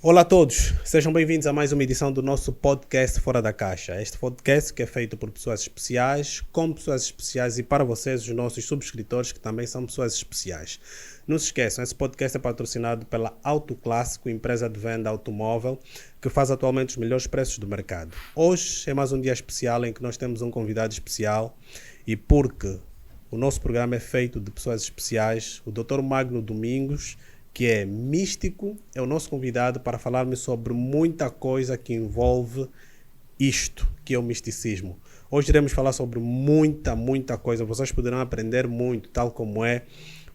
Olá a todos, sejam bem-vindos a mais uma edição do nosso podcast Fora da Caixa. Este podcast que é feito por pessoas especiais, com pessoas especiais e para vocês, os nossos subscritores, que também são pessoas especiais. Não se esqueçam, esse podcast é patrocinado pela Autoclássico, empresa de venda automóvel, que faz atualmente os melhores preços do mercado. Hoje é mais um dia especial em que nós temos um convidado especial e porque o nosso programa é feito de pessoas especiais, o Dr. Magno Domingos, que é místico, é o nosso convidado para falarmos sobre muita coisa que envolve isto, que é o misticismo. Hoje iremos falar sobre muita coisa, vocês poderão aprender muito, tal como é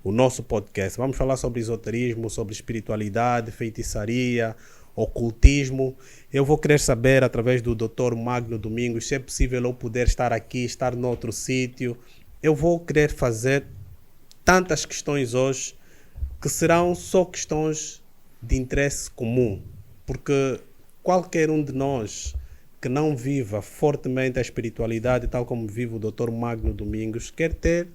o nosso podcast. Vamos falar sobre esoterismo, sobre espiritualidade, feitiçaria, ocultismo. Eu vou querer saber, através do Dr. Magno Domingos, se é possível eu poder estar aqui, estar noutro sítio. Eu vou querer fazer tantas questões hoje, que serão só questões de interesse comum, porque qualquer um de nós que não viva fortemente a espiritualidade, tal como vive o Dr. Magno Domingos, quer ter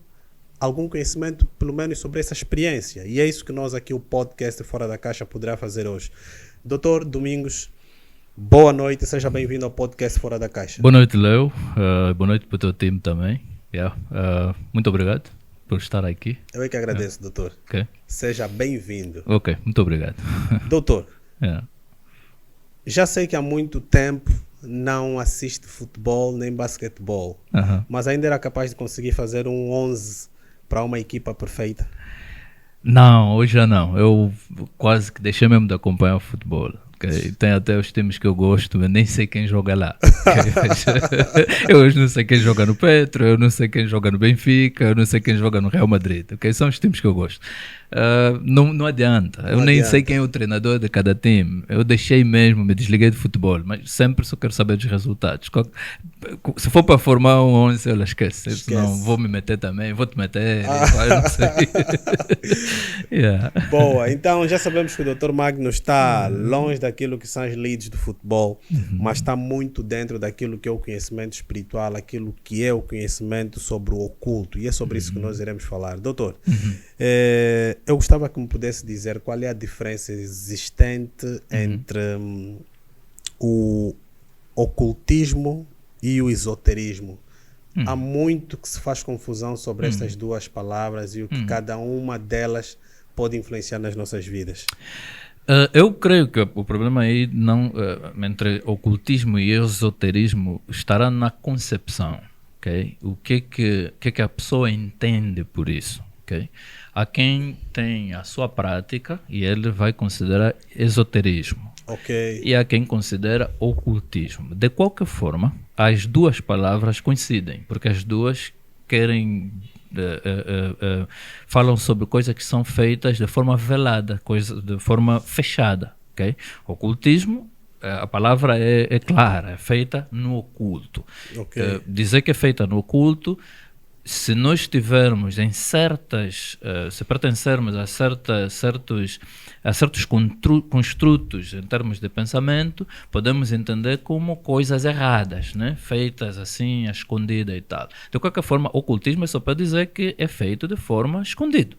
algum conhecimento, pelo menos, sobre essa experiência. E é isso que nós aqui, o podcast Fora da Caixa, poderá fazer hoje. Dr. Domingos, boa noite, seja bem-vindo ao podcast Fora da Caixa. Boa noite, Leo. Boa noite para o teu time também. Muito obrigado por estar aqui. Eu é que agradeço, doutor. Okay. Seja bem-vindo. Ok, muito obrigado. Doutor, já sei que há muito tempo não assiste futebol nem basquetebol, mas ainda era capaz de conseguir fazer um 11 para uma equipa perfeita? Não, hoje já não. Eu quase que deixei mesmo de acompanhar o futebol. Okay. Tem até os times que eu gosto, mas nem sei quem joga lá. Okay. Eu hoje não sei quem joga no Petro, eu não sei quem joga no Benfica, eu não sei quem joga no Real Madrid. Okay. São os times que eu gosto. Não adianta. Eu nem sei quem é o treinador de cada time. Eu deixei mesmo, me desliguei do futebol, mas sempre só quero saber dos resultados. Se for para formar um 11, eu esquece. Senão vou me meter também, vou te meter, eu não sei. Boa, então já sabemos que o Dr. Magno está longe daquilo que são as leads do futebol, mas está muito dentro daquilo que é o conhecimento espiritual, aquilo que é o conhecimento sobre o oculto, e é sobre isso que nós iremos falar. Doutor, eu gostava que me pudesse dizer qual é a diferença existente entre o ocultismo e o esoterismo. Há muito que se faz confusão sobre estas duas palavras e o que cada uma delas pode influenciar nas nossas vidas. Eu creio que o problema aí não, entre ocultismo e esoterismo estará na concepção. Okay? O que a pessoa entende por isso. Okay? Há quem tem a sua prática e ele vai considerar esoterismo. Okay. E há quem considera ocultismo. De qualquer forma, as duas palavras coincidem, porque as duas querem falam sobre coisas que são feitas de forma velada, de forma fechada. Okay? Ocultismo, a palavra é clara, é feita no oculto. Okay. Dizer que é feita no oculto, se nós estivermos em certas, se pertencermos a certos construtos em termos de pensamento, podemos entender como coisas erradas, né? Feitas assim, escondidas e tal. De qualquer forma, o ocultismo é só para dizer que é feito de forma escondida.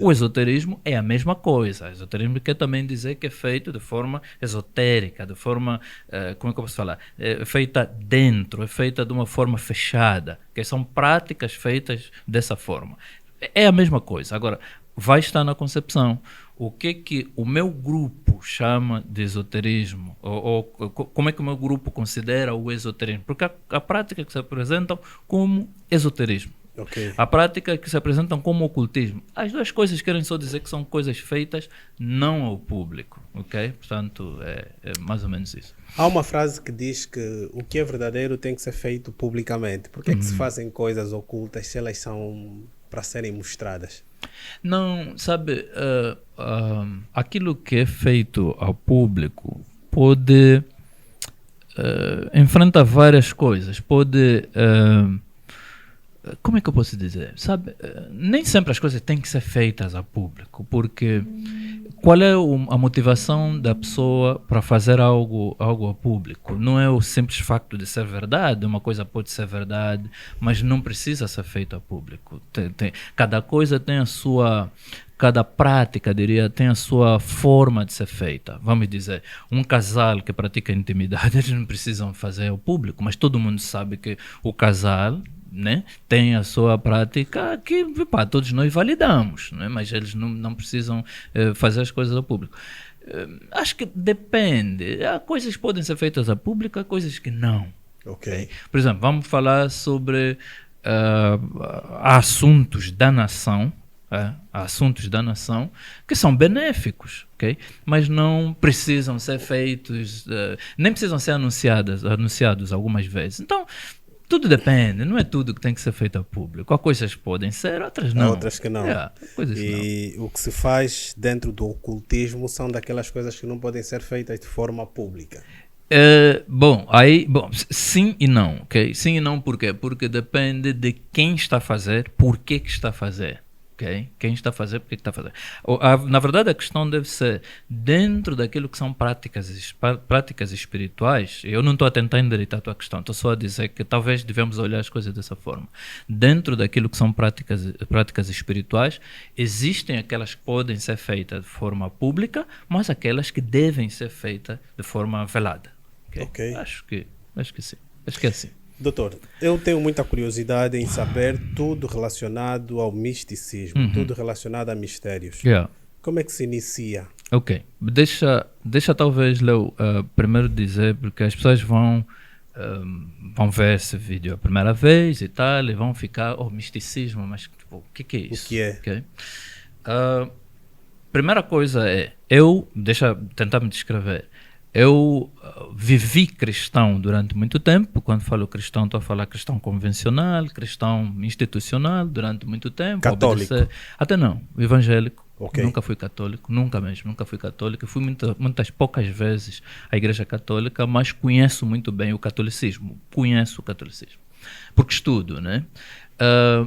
O esoterismo é a mesma coisa. O esoterismo quer também dizer que é feito de forma esotérica, de forma, como é que eu posso falar? É feita dentro, é feita de uma forma fechada, que são práticas feitas dessa forma. É a mesma coisa. Agora, vai estar na concepção. O que o meu grupo chama de esoterismo? Ou como é que o meu grupo considera o esoterismo? Porque a prática que se apresentam como esoterismo. Okay. A prática que se apresentam como ocultismo. As duas coisas querem só dizer que são coisas feitas não ao público. Okay? Portanto, é mais ou menos isso. Há uma frase que diz que o que é verdadeiro tem que ser feito publicamente. Por que é que se fazem coisas ocultas se elas são para serem mostradas? Não, sabe, aquilo que é feito ao público pode enfrentar várias coisas, pode como é que eu posso dizer? Sabe, nem sempre as coisas têm que ser feitas a público, porque qual é a motivação da pessoa para fazer algo a público? Não é o simples facto de ser verdade, uma coisa pode ser verdade, mas não precisa ser feita a público. Cada coisa tem a sua cada prática, diria, tem a sua forma de ser feita. Vamos dizer, um casal que pratica intimidade, eles não precisam fazer ao público, mas todo mundo sabe que o casal, né, tem a sua prática que pá, todos nós validamos, né, mas eles não precisam fazer as coisas ao público. Acho que depende. Há coisas que podem ser feitas a público, há coisas que não. Ok. Por exemplo, vamos falar sobre assuntos da nação, assuntos da nação que são benéficos, ok? Mas não precisam ser feitos, nem precisam ser anunciados algumas vezes. Então, tudo depende, não é tudo que tem que ser feito a público. Há coisas que podem ser, outras não. Há outras que não. Coisas e não. O que se faz dentro do ocultismo são daquelas coisas que não podem ser feitas de forma pública. Bom, sim e não, ok? Sim e não por quê? Porque depende de quem está a fazer, por que está a fazer. Okay? Quem está a fazer, por que está a fazer. Na verdade, a questão deve ser dentro daquilo que são práticas espirituais. Eu não estou a tentar endireitar a tua questão, estou só a dizer que talvez devemos olhar as coisas dessa forma. Dentro daquilo que são práticas espirituais, existem aquelas que podem ser feitas de forma pública, mas aquelas que devem ser feitas de forma velada. Okay? Acho que sim. Acho que é assim. Doutor, eu tenho muita curiosidade em saber tudo relacionado ao misticismo, tudo relacionado a mistérios. Como é que se inicia? Ok, deixa talvez, Leo, primeiro dizer, porque as pessoas vão ver esse vídeo a primeira vez e tal, e vão ficar, misticismo, mas tipo, o que é isso? O que é? Okay? Primeira coisa deixa tentar me descrever. Eu vivi cristão durante muito tempo. Quando falo cristão, estou a falar cristão convencional, cristão institucional, durante muito tempo. Católico? Até não, evangélico. Okay. Nunca fui católico, nunca fui católico. Fui muitas poucas vezes à igreja católica, mas conheço muito bem o catolicismo. Porque estudo, né?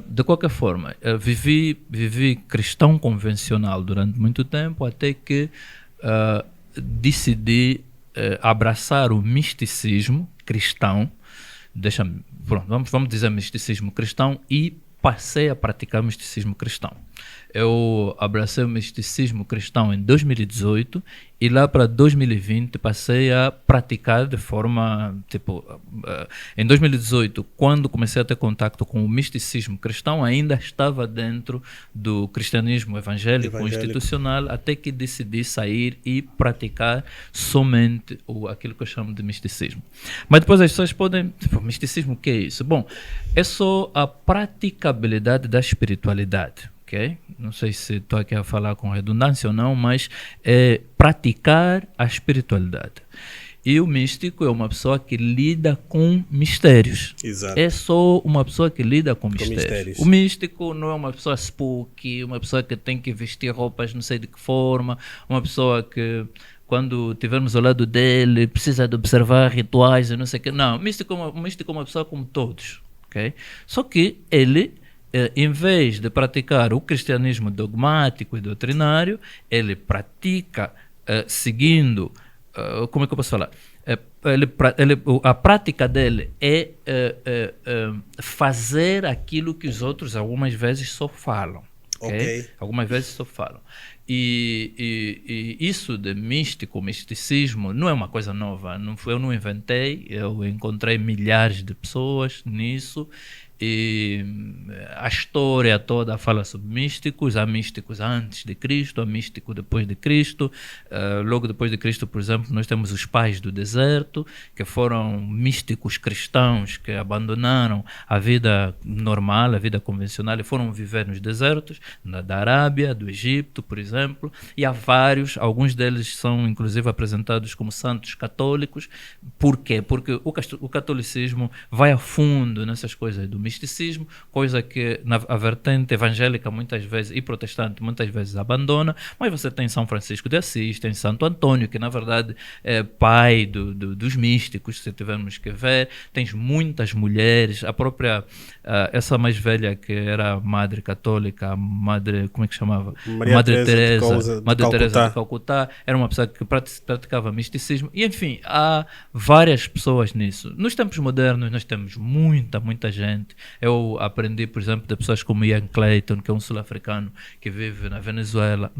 De qualquer forma, vivi cristão convencional durante muito tempo, até que decidi abraçar o misticismo cristão, vamos dizer misticismo cristão, e passei a praticar misticismo cristão. Eu abracei o misticismo cristão em 2018 e lá para 2020 passei a praticar de forma, em 2018, quando comecei a ter contato com o misticismo cristão, ainda estava dentro do cristianismo evangélico. Institucional, até que decidi sair e praticar somente aquilo que eu chamo de misticismo. Mas depois as pessoas podem, misticismo, o que é isso? Bom, é só a praticabilidade da espiritualidade. Okay? Não sei se estou aqui a falar com redundância ou não, mas é praticar a espiritualidade. E o místico é uma pessoa que lida com mistérios. Exato. É só uma pessoa que lida com mistérios. O místico não é uma pessoa spooky, uma pessoa que tem que vestir roupas não sei de que forma, uma pessoa que, quando estivermos ao lado dele, precisa de observar rituais e não sei o que. Não, o místico é uma pessoa como todos. Okay? Só que ele, em vez de praticar o cristianismo dogmático e doutrinário, ele pratica seguindo, como é que eu posso falar? A prática dele é fazer aquilo que os outros algumas vezes só falam. Okay? Algumas vezes só falam. E isso de misticismo não é uma coisa nova. Eu não inventei, eu encontrei milhares de pessoas nisso. E a história toda fala sobre místicos. Há místicos antes de Cristo, há místicos depois de Cristo. Logo depois de Cristo, por exemplo, nós temos os pais do deserto, que foram místicos cristãos que abandonaram a vida normal, a vida convencional, e foram viver nos desertos da Arábia, do Egito, por exemplo. E há vários, alguns deles são inclusive apresentados como santos católicos. Por quê? Porque o catolicismo vai a fundo nessas coisas do misticismo, coisa que a vertente evangélica muitas vezes e protestante muitas vezes abandona. Mas você tem São Francisco de Assis, tem Santo Antônio, que na verdade é pai dos místicos, se tivermos que ver. Tens muitas mulheres, a própria essa mais velha que era madre católica, como é que chamava? Madre Teresa de Calcutá, era uma pessoa que praticava misticismo. E enfim, há várias pessoas nisso. Nos tempos modernos nós temos muita gente Eu aprendi, por exemplo, de pessoas como Ian Clayton, que é um sul-africano que vive na Venezuela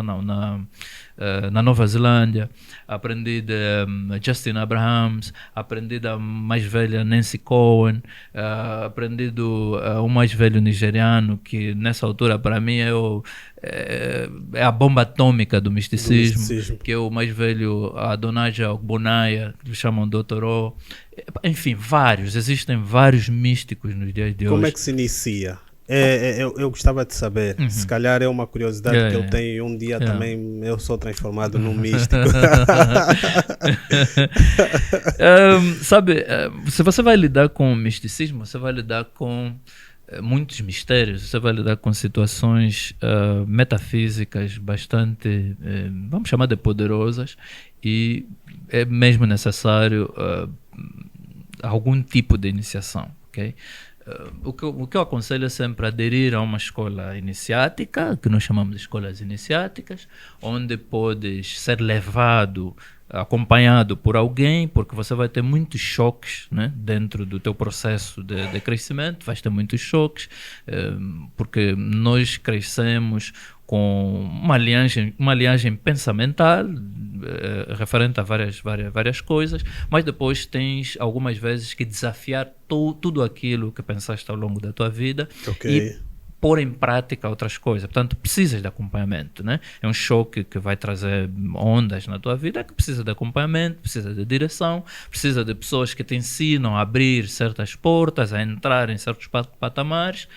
não, na Nova Zelândia. Aprendi de Justin Abrahams, aprendi da mais velha Nancy Cohen, aprendi do um mais velho nigeriano, que nessa altura para mim é a bomba atômica do misticismo, que é o mais velho Adonijah Ogbonnaya, que chamam Dr. O. Enfim, existem vários místicos nos dias de hoje. Como é que se inicia? Eu gostava de saber, se calhar é uma curiosidade que eu tenho, e um dia também eu sou transformado num místico. Sabe, se você vai lidar com o misticismo, você vai lidar com muitos mistérios, você vai lidar com situações metafísicas bastante, vamos chamar de poderosas, e é mesmo necessário algum tipo de iniciação, ok? O que eu aconselho é sempre aderir a uma escola iniciática, que nós chamamos de escolas iniciáticas, onde podes ser levado, acompanhado por alguém, porque você vai ter muitos choques, né, dentro do teu processo de crescimento. Vais ter muitos choques, porque nós crescemos com uma linhagem pensamental referente a várias coisas, mas depois tens algumas vezes que desafiar tudo aquilo que pensaste ao longo da tua vida e pôr em prática outras coisas. Portanto, precisas de acompanhamento, né? É um choque que vai trazer ondas na tua vida, que precisa de acompanhamento, precisa de direção, precisa de pessoas que te ensinam a abrir certas portas, a entrar em certos patamares.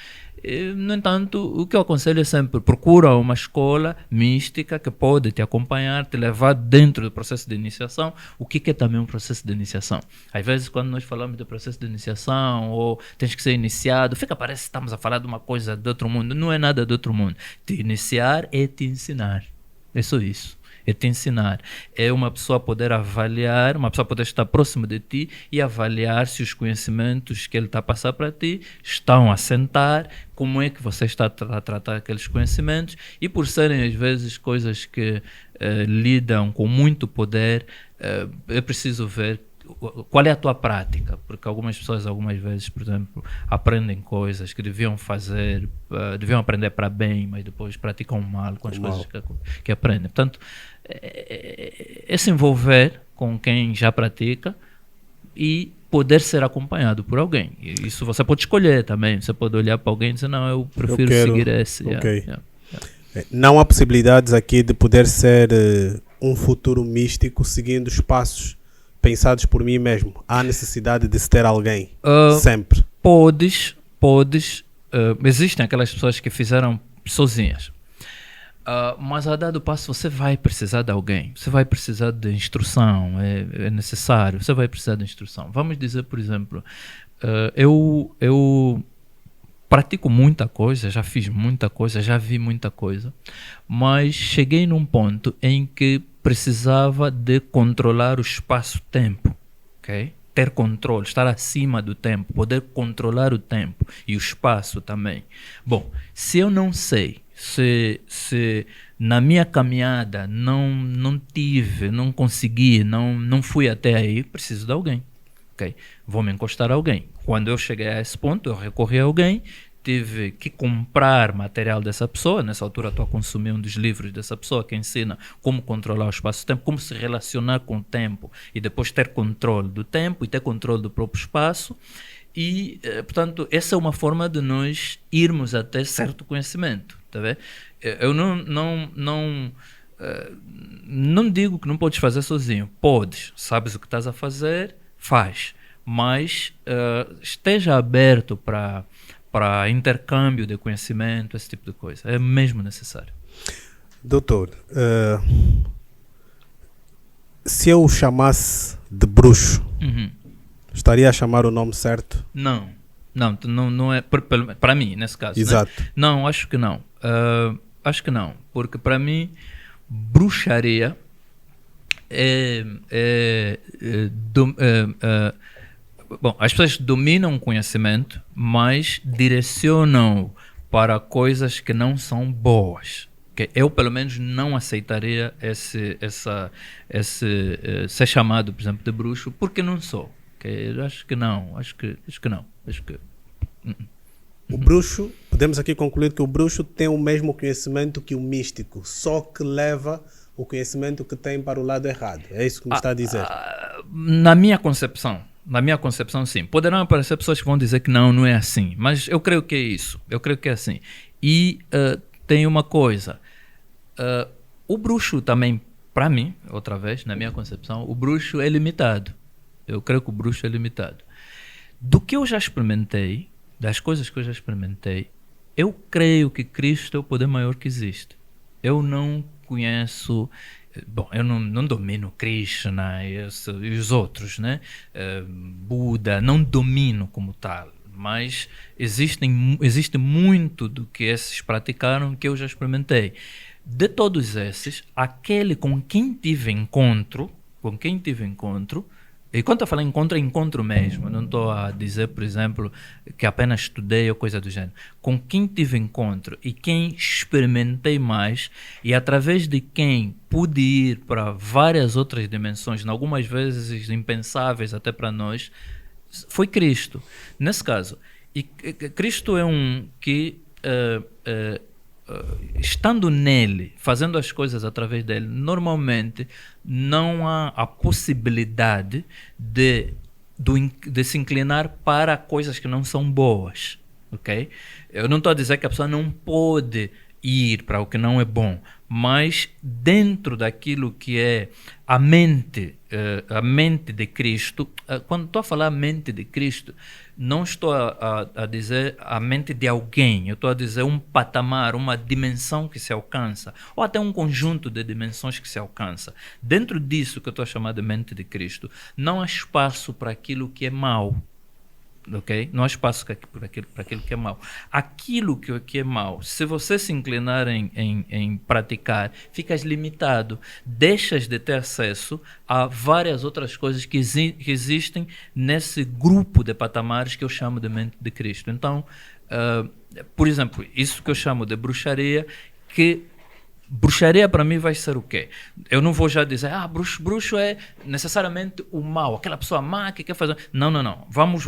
No entanto, o que eu aconselho é sempre: procura uma escola mística que pode te acompanhar, te levar dentro do processo de iniciação. O que é também um processo de iniciação? Às vezes, quando nós falamos de processo de iniciação, ou tens que ser iniciado, parece que estamos a falar de uma coisa de outro mundo. Não é nada de outro mundo. Te iniciar é te ensinar. É só isso. É te ensinar. É uma pessoa poder avaliar, uma pessoa poder estar próximo de ti e avaliar se os conhecimentos que ele está a passar para ti estão a sentar, como é que você está a tratar aqueles conhecimentos, e por serem às vezes coisas que lidam com muito poder, é preciso ver qual é a tua prática, porque algumas pessoas algumas vezes, por exemplo, aprendem coisas que deviam fazer, deviam aprender para bem, mas depois praticam mal com as coisas que aprendem. Portanto, é se envolver com quem já pratica e poder ser acompanhado por alguém. Isso você pode escolher também. Você pode olhar para alguém e dizer: não, eu prefiro seguir esse. Não há possibilidades aqui de poder ser um futuro místico seguindo os passos pensados por mim mesmo. Há necessidade de se ter alguém, sempre. Podes. Existem aquelas pessoas que fizeram sozinhas. Mas a dado passo você vai precisar de alguém. Você vai precisar de instrução. É necessário. Você vai precisar de instrução. Vamos dizer, por exemplo, eu pratico muita coisa, já fiz muita coisa, já vi muita coisa, mas cheguei num ponto em que precisava de controlar o espaço-tempo, ok? Ter controle, estar acima do tempo, poder controlar o tempo e o espaço também. Bom, se eu não sei, se na minha caminhada não consegui, não fui até aí, preciso de alguém, ok? Vou me encostar a alguém. Quando eu cheguei a esse ponto, eu recorri a alguém, tive que comprar material dessa pessoa. Nessa altura estou a consumir um dos livros dessa pessoa que ensina como controlar o espaço-tempo, como se relacionar com o tempo e depois ter controle do tempo e ter controle do próprio espaço. E, portanto, essa é uma forma de nós irmos até certo conhecimento, tá vendo? Eu não digo que não podes fazer sozinho. Podes, sabes o que estás a fazer, faz. Mas esteja aberto para intercâmbio de conhecimento, esse tipo de coisa. É mesmo necessário. Doutor, se eu o chamasse de bruxo, estaria a chamar o nome certo? Não é para mim, nesse caso. Exato. Né? Não, acho que não. Acho que não, porque para mim bruxaria bom, as pessoas dominam o conhecimento, mas direcionam para coisas que não são boas. Okay? Eu, pelo menos, não aceitaria ser chamado, por exemplo, de bruxo, porque não sou. Okay? Eu acho que não. O bruxo, podemos aqui concluir que o bruxo tem o mesmo conhecimento que o místico, só que leva o conhecimento que tem para o lado errado. É isso que me está a dizer. Na minha concepção, sim. Poderão aparecer pessoas que vão dizer que não é assim, mas eu creio que é isso. Eu creio que é assim. E tem uma coisa. O bruxo também, para mim, outra vez, na minha concepção, o bruxo é limitado. Eu creio que o bruxo é limitado. Do que eu já experimentei, das coisas que eu já experimentei, eu creio que Cristo é o poder maior que existe. Eu não conheço, bom, eu não domino Krishna e os outros, né? Buda, não domino como tal, mas existe muito do que esses praticaram que eu já experimentei. De todos esses, aquele com quem tive encontro, e quando eu falo encontro, é encontro mesmo. Não estou a dizer, por exemplo, que apenas estudei ou coisa do gênero. Com quem tive encontro e quem experimentei mais e através de quem pude ir para várias outras dimensões, algumas vezes impensáveis até para nós, foi Cristo. Nesse caso, e Cristo é um que... estando nele, fazendo as coisas através dele, normalmente não há a possibilidade de se inclinar para coisas que não são boas, ok? Eu não estou a dizer que a pessoa não pode ir para o que não é bom, mas dentro daquilo que é a mente de Cristo, quando estou a falar mente de Cristo, não estou a dizer a mente de alguém, eu estou a dizer um patamar, uma dimensão que se alcança, ou até um conjunto de dimensões que se alcança. Dentro disso que eu estou a chamar de mente de Cristo, não há espaço para aquilo que é mau. Okay? Não há espaço para aquilo que é mau. Aquilo que é mau, se você se inclinar em praticar, ficas limitado. Deixas de ter acesso a várias outras coisas que existem nesse grupo de patamares que eu chamo de mente de Cristo. Então, por exemplo, isso que eu chamo de bruxaria, que bruxaria para mim vai ser o quê? Eu não vou já dizer, bruxo é necessariamente o mal, aquela pessoa má que quer fazer... Não. Vamos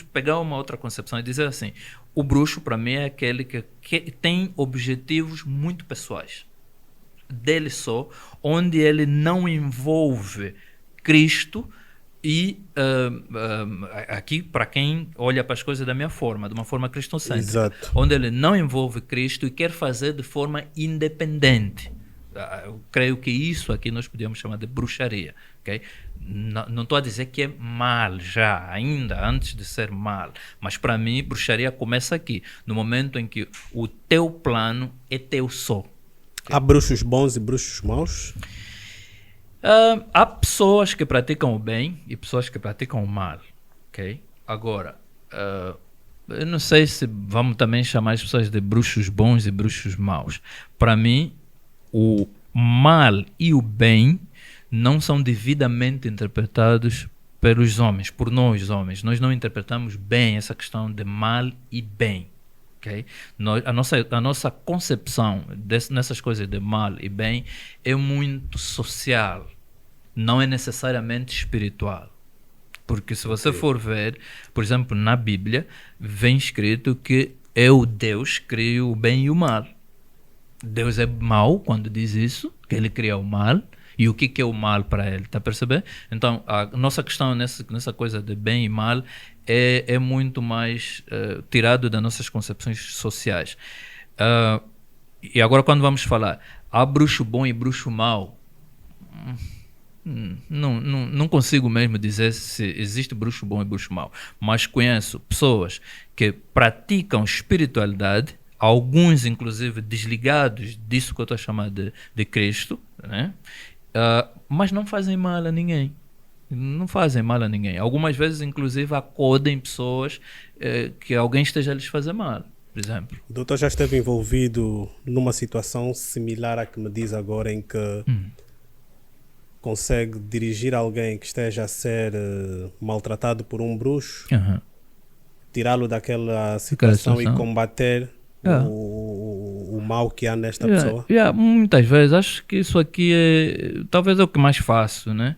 pegar uma outra concepção e dizer assim, o bruxo para mim é aquele que tem objetivos muito pessoais, dele só, onde ele não envolve Cristo e aqui para quem olha para as coisas da minha forma, de uma forma cristocêntrica. Exato. Onde ele não envolve Cristo e quer fazer de forma independente. Eu creio que isso aqui nós podemos chamar de bruxaria, okay? Não estou a dizer que é mal já, ainda antes de ser mal, mas para mim bruxaria começa aqui, no momento em que o teu plano é teu só. Okay? Há bruxos bons e bruxos maus? Há pessoas que praticam o bem e pessoas que praticam o mal, ok? Agora, eu não sei se vamos também chamar as pessoas de bruxos bons e bruxos maus. Para mim, o mal e o bem não são devidamente interpretados pelos homens, por nós homens. Nós não interpretamos bem essa questão de mal e bem. Okay? A nossa concepção nessas coisas de mal e bem é muito social, não é necessariamente espiritual. Porque se você for ver, por exemplo, na Bíblia, vem escrito que é o Deus que cria o bem e o mal. Deus é mau quando diz isso, que ele cria o mal. E o que é o mal para ele, está a perceber? Então, a nossa questão nessa coisa de bem e mal é muito mais tirado das nossas concepções sociais. E agora, quando vamos falar, há bruxo bom e bruxo mau, não consigo mesmo dizer se existe bruxo bom e bruxo mau, mas conheço pessoas que praticam espiritualidade, alguns inclusive desligados disso que eu estou a chamar de Cristo, né? Mas não fazem mal a ninguém. Não fazem mal a ninguém. Algumas vezes, inclusive, acodem pessoas que alguém esteja a lhes fazer mal, por exemplo. O doutor já esteve envolvido numa situação similar à que me diz agora, em que consegue dirigir alguém que esteja a ser maltratado por um bruxo, tirá-lo daquela situação e combater o mal que há nesta pessoa? Muitas vezes acho que isso aqui talvez é o que mais faço, né?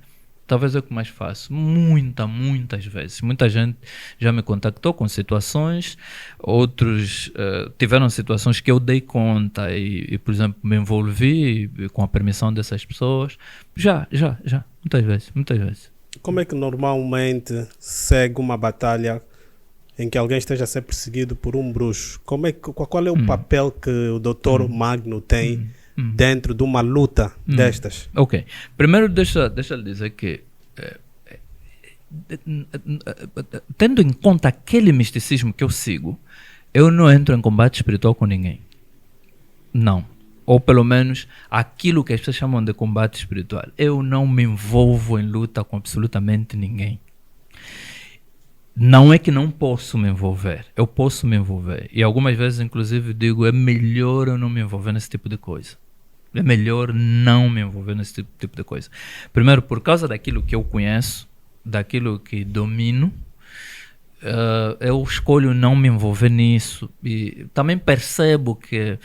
Talvez é o que mais faço. Muitas vezes. Muita gente já me contactou com situações, outros tiveram situações que eu dei conta e, por exemplo, me envolvi com a permissão dessas pessoas. Já. Muitas vezes. Como é que normalmente segue uma batalha em que alguém esteja a ser perseguido por um bruxo? Qual é o papel que o Dr. Magno tem dentro de uma luta destas? Ok. Primeiro, deixa eu dizer que, tendo em conta aquele misticismo que eu sigo, eu não entro em combate espiritual com ninguém. Não. Ou pelo menos aquilo que as pessoas chamam de combate espiritual. Eu não me envolvo em luta com absolutamente ninguém. Não é que não posso me envolver. Eu posso me envolver. E algumas vezes, inclusive, digo, é melhor eu não me envolver nesse tipo de coisa. É melhor não me envolver nesse tipo de coisa. Primeiro, por causa daquilo que eu conheço, daquilo que domino, eu escolho não me envolver nisso. E também percebo que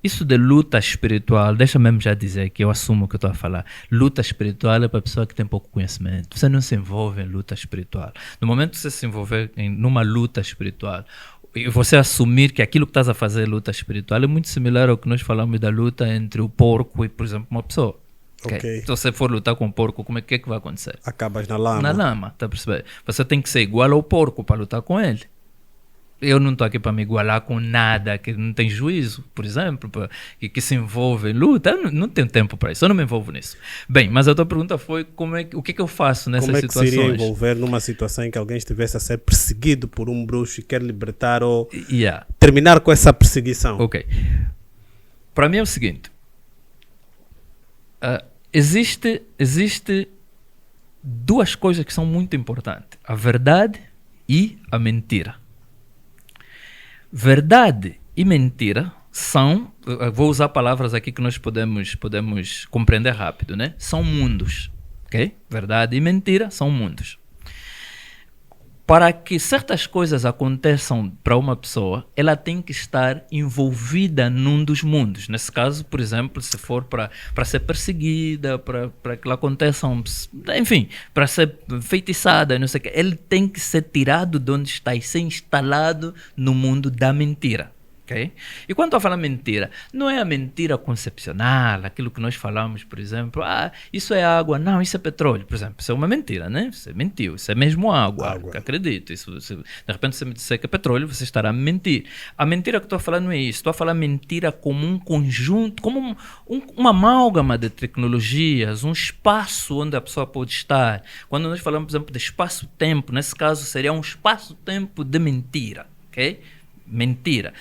isso de luta espiritual, deixa mesmo já dizer que eu assumo o que eu estou a falar. Luta espiritual é para a pessoa que tem pouco conhecimento. Você não se envolve em luta espiritual. No momento que você se envolver numa luta espiritual, e você assumir que aquilo que estás a fazer é luta espiritual, é muito similar ao que nós falamos da luta entre o porco e, por exemplo, uma pessoa. Okay? Se você for lutar com o porco, como é que vai acontecer? Acabas na lama. Na lama, tá a perceber? Você tem que ser igual ao porco para lutar com ele. Eu não estou aqui para me igualar com nada que não tem juízo, por exemplo, que se envolve em luta. Eu não tenho tempo para isso, eu não me envolvo nisso. Bem, mas a tua pergunta foi o que eu faço nessas situações? Como é que seria envolver numa situação em que alguém estivesse a ser perseguido por um bruxo e quer libertar ou terminar com essa perseguição? Ok. Para mim é o seguinte. Existe duas coisas que são muito importantes. A verdade e a mentira. Verdade e mentira são, vou usar palavras aqui que nós podemos compreender rápido, né? São mundos, ok? Verdade e mentira são mundos. Para que certas coisas aconteçam para uma pessoa, ela tem que estar envolvida num dos mundos. Nesse caso, por exemplo, se for para ser perseguida, para que ela aconteça, enfim, para ser feitiçada, não sei o quê, ele tem que ser tirado de onde está e ser instalado no mundo da mentira. Okay? E quando eu falo mentira, não é a mentira concepcional, aquilo que nós falamos, por exemplo, isso é água, não, isso é petróleo, por exemplo, isso é uma mentira, né? Você mentiu, isso é mesmo água. Acredito, isso, de repente você me disser que é petróleo, você estará a mentir. A mentira que eu estou a falar não é isso, estou a falar mentira como um conjunto, como uma amálgama de tecnologias, um espaço onde a pessoa pode estar. Quando nós falamos, por exemplo, de espaço-tempo, nesse caso seria um espaço-tempo de mentira, ok? Mentira.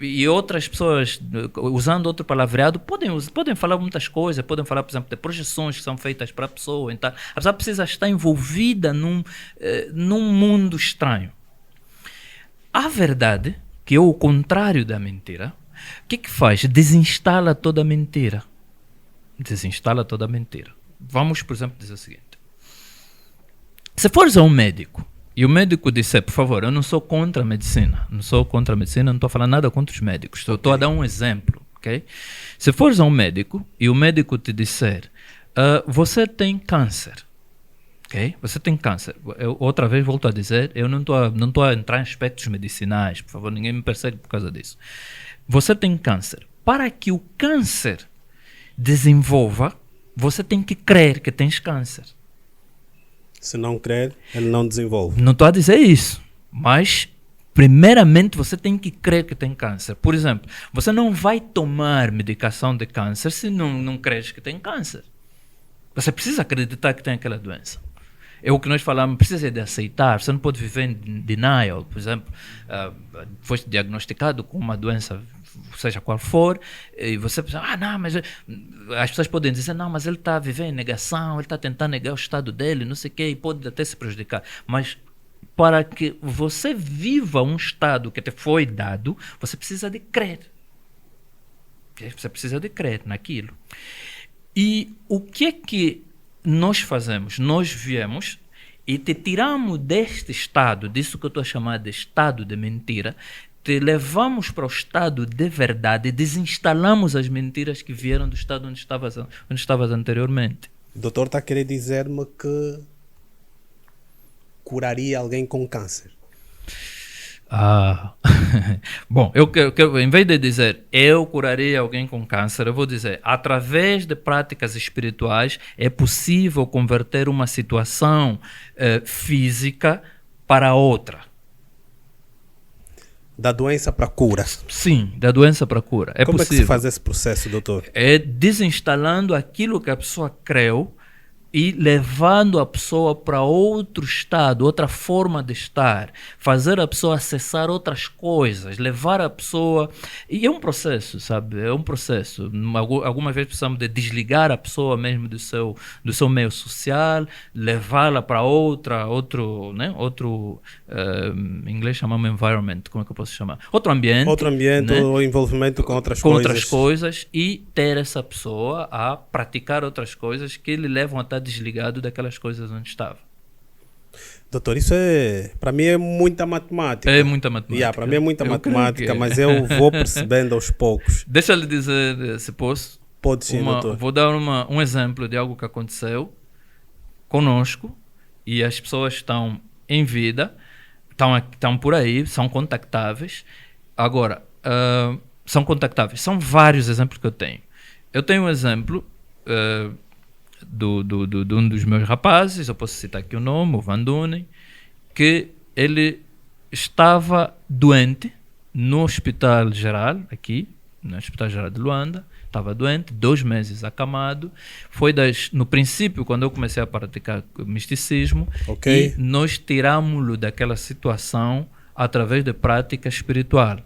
E outras pessoas, usando outro palavreado, podem falar muitas coisas, podem falar, por exemplo, de projeções que são feitas para a pessoa. Então, a pessoa precisa estar envolvida num mundo estranho. A verdade, que é o contrário da mentira, o que faz? Desinstala toda a mentira. Desinstala toda a mentira. Vamos, por exemplo, dizer o seguinte. Se fores a um médico, e o médico disse, por favor, eu não sou contra a medicina. Não estou falando nada contra os médicos. Estou a dar um exemplo, ok? Se fores a um médico e o médico te disser, você tem câncer, ok? Você tem câncer. Eu, outra vez volto a dizer, eu não estou a entrar em aspectos medicinais, por favor, ninguém me persegue por causa disso. Você tem câncer. Para que o câncer desenvolva, você tem que crer que tens câncer. Se não crer, ele não desenvolve. Não estou a dizer isso, mas primeiramente você tem que crer que tem câncer. Por exemplo, você não vai tomar medicação de câncer se não creres que tem câncer. Você precisa acreditar que tem aquela doença. É o que nós falamos, precisa de aceitar. Você não pode viver em denial. Por exemplo, foste diagnosticado com uma doença, seja qual for, e você pensa, não, mas as pessoas podem dizer, não, mas ele está a viver em negação, ele está tentando negar o estado dele, não sei o quê, e pode até se prejudicar. Mas para que você viva um estado que te foi dado, você precisa de crer. Você precisa de crer naquilo. E o que é que nós fazemos? Nós viemos e te tiramos deste estado, disso que eu estou a chamar de estado de mentira, te levamos para o estado de verdade, desinstalamos as mentiras que vieram do estado onde estavas anteriormente. O doutor está a querer dizer-me que curaria alguém com câncer. Ah, bom, em vez de dizer eu curaria alguém com câncer, eu vou dizer através de práticas espirituais é possível converter uma situação física para outra. Da doença para cura. Sim, da doença para cura. É Como possível. é que se faz esse processo, doutor? É desinstalando aquilo que a pessoa creu e levando a pessoa para outro estado, outra forma de estar, fazer a pessoa acessar outras coisas, levar a pessoa... E é um processo, sabe? É um processo. Algumas vezes precisamos de desligar a pessoa mesmo do seu meio social, levá-la para outro, em inglês chamamos environment, como é que eu posso chamar? Outro ambiente. Outro ambiente, né? ou envolvimento com outras com coisas. outras coisas e ter essa pessoa a praticar outras coisas que lhe levam a estar desligado daquelas coisas onde estava. Doutor, isso para mim é muita matemática. É muita matemática. Para mim é muita Eu matemática, creio que é. mas eu vou percebendo aos poucos. Deixa eu lhe dizer, se posso, Pode sim, doutor. vou dar um exemplo de algo que aconteceu conosco e as pessoas estão em vida, estão por aí, são contactáveis. Agora, são contactáveis. São vários exemplos que eu tenho. Eu tenho um exemplo de um dos meus rapazes, eu posso citar aqui o nome, o Van Dunen, que ele estava doente no Hospital Geral, aqui, no Hospital Geral de Luanda, estava doente, 2 meses acamado. Foi no princípio, quando eu comecei a praticar misticismo, Ok. e nós tirámos-lo daquela situação através de prática espiritual.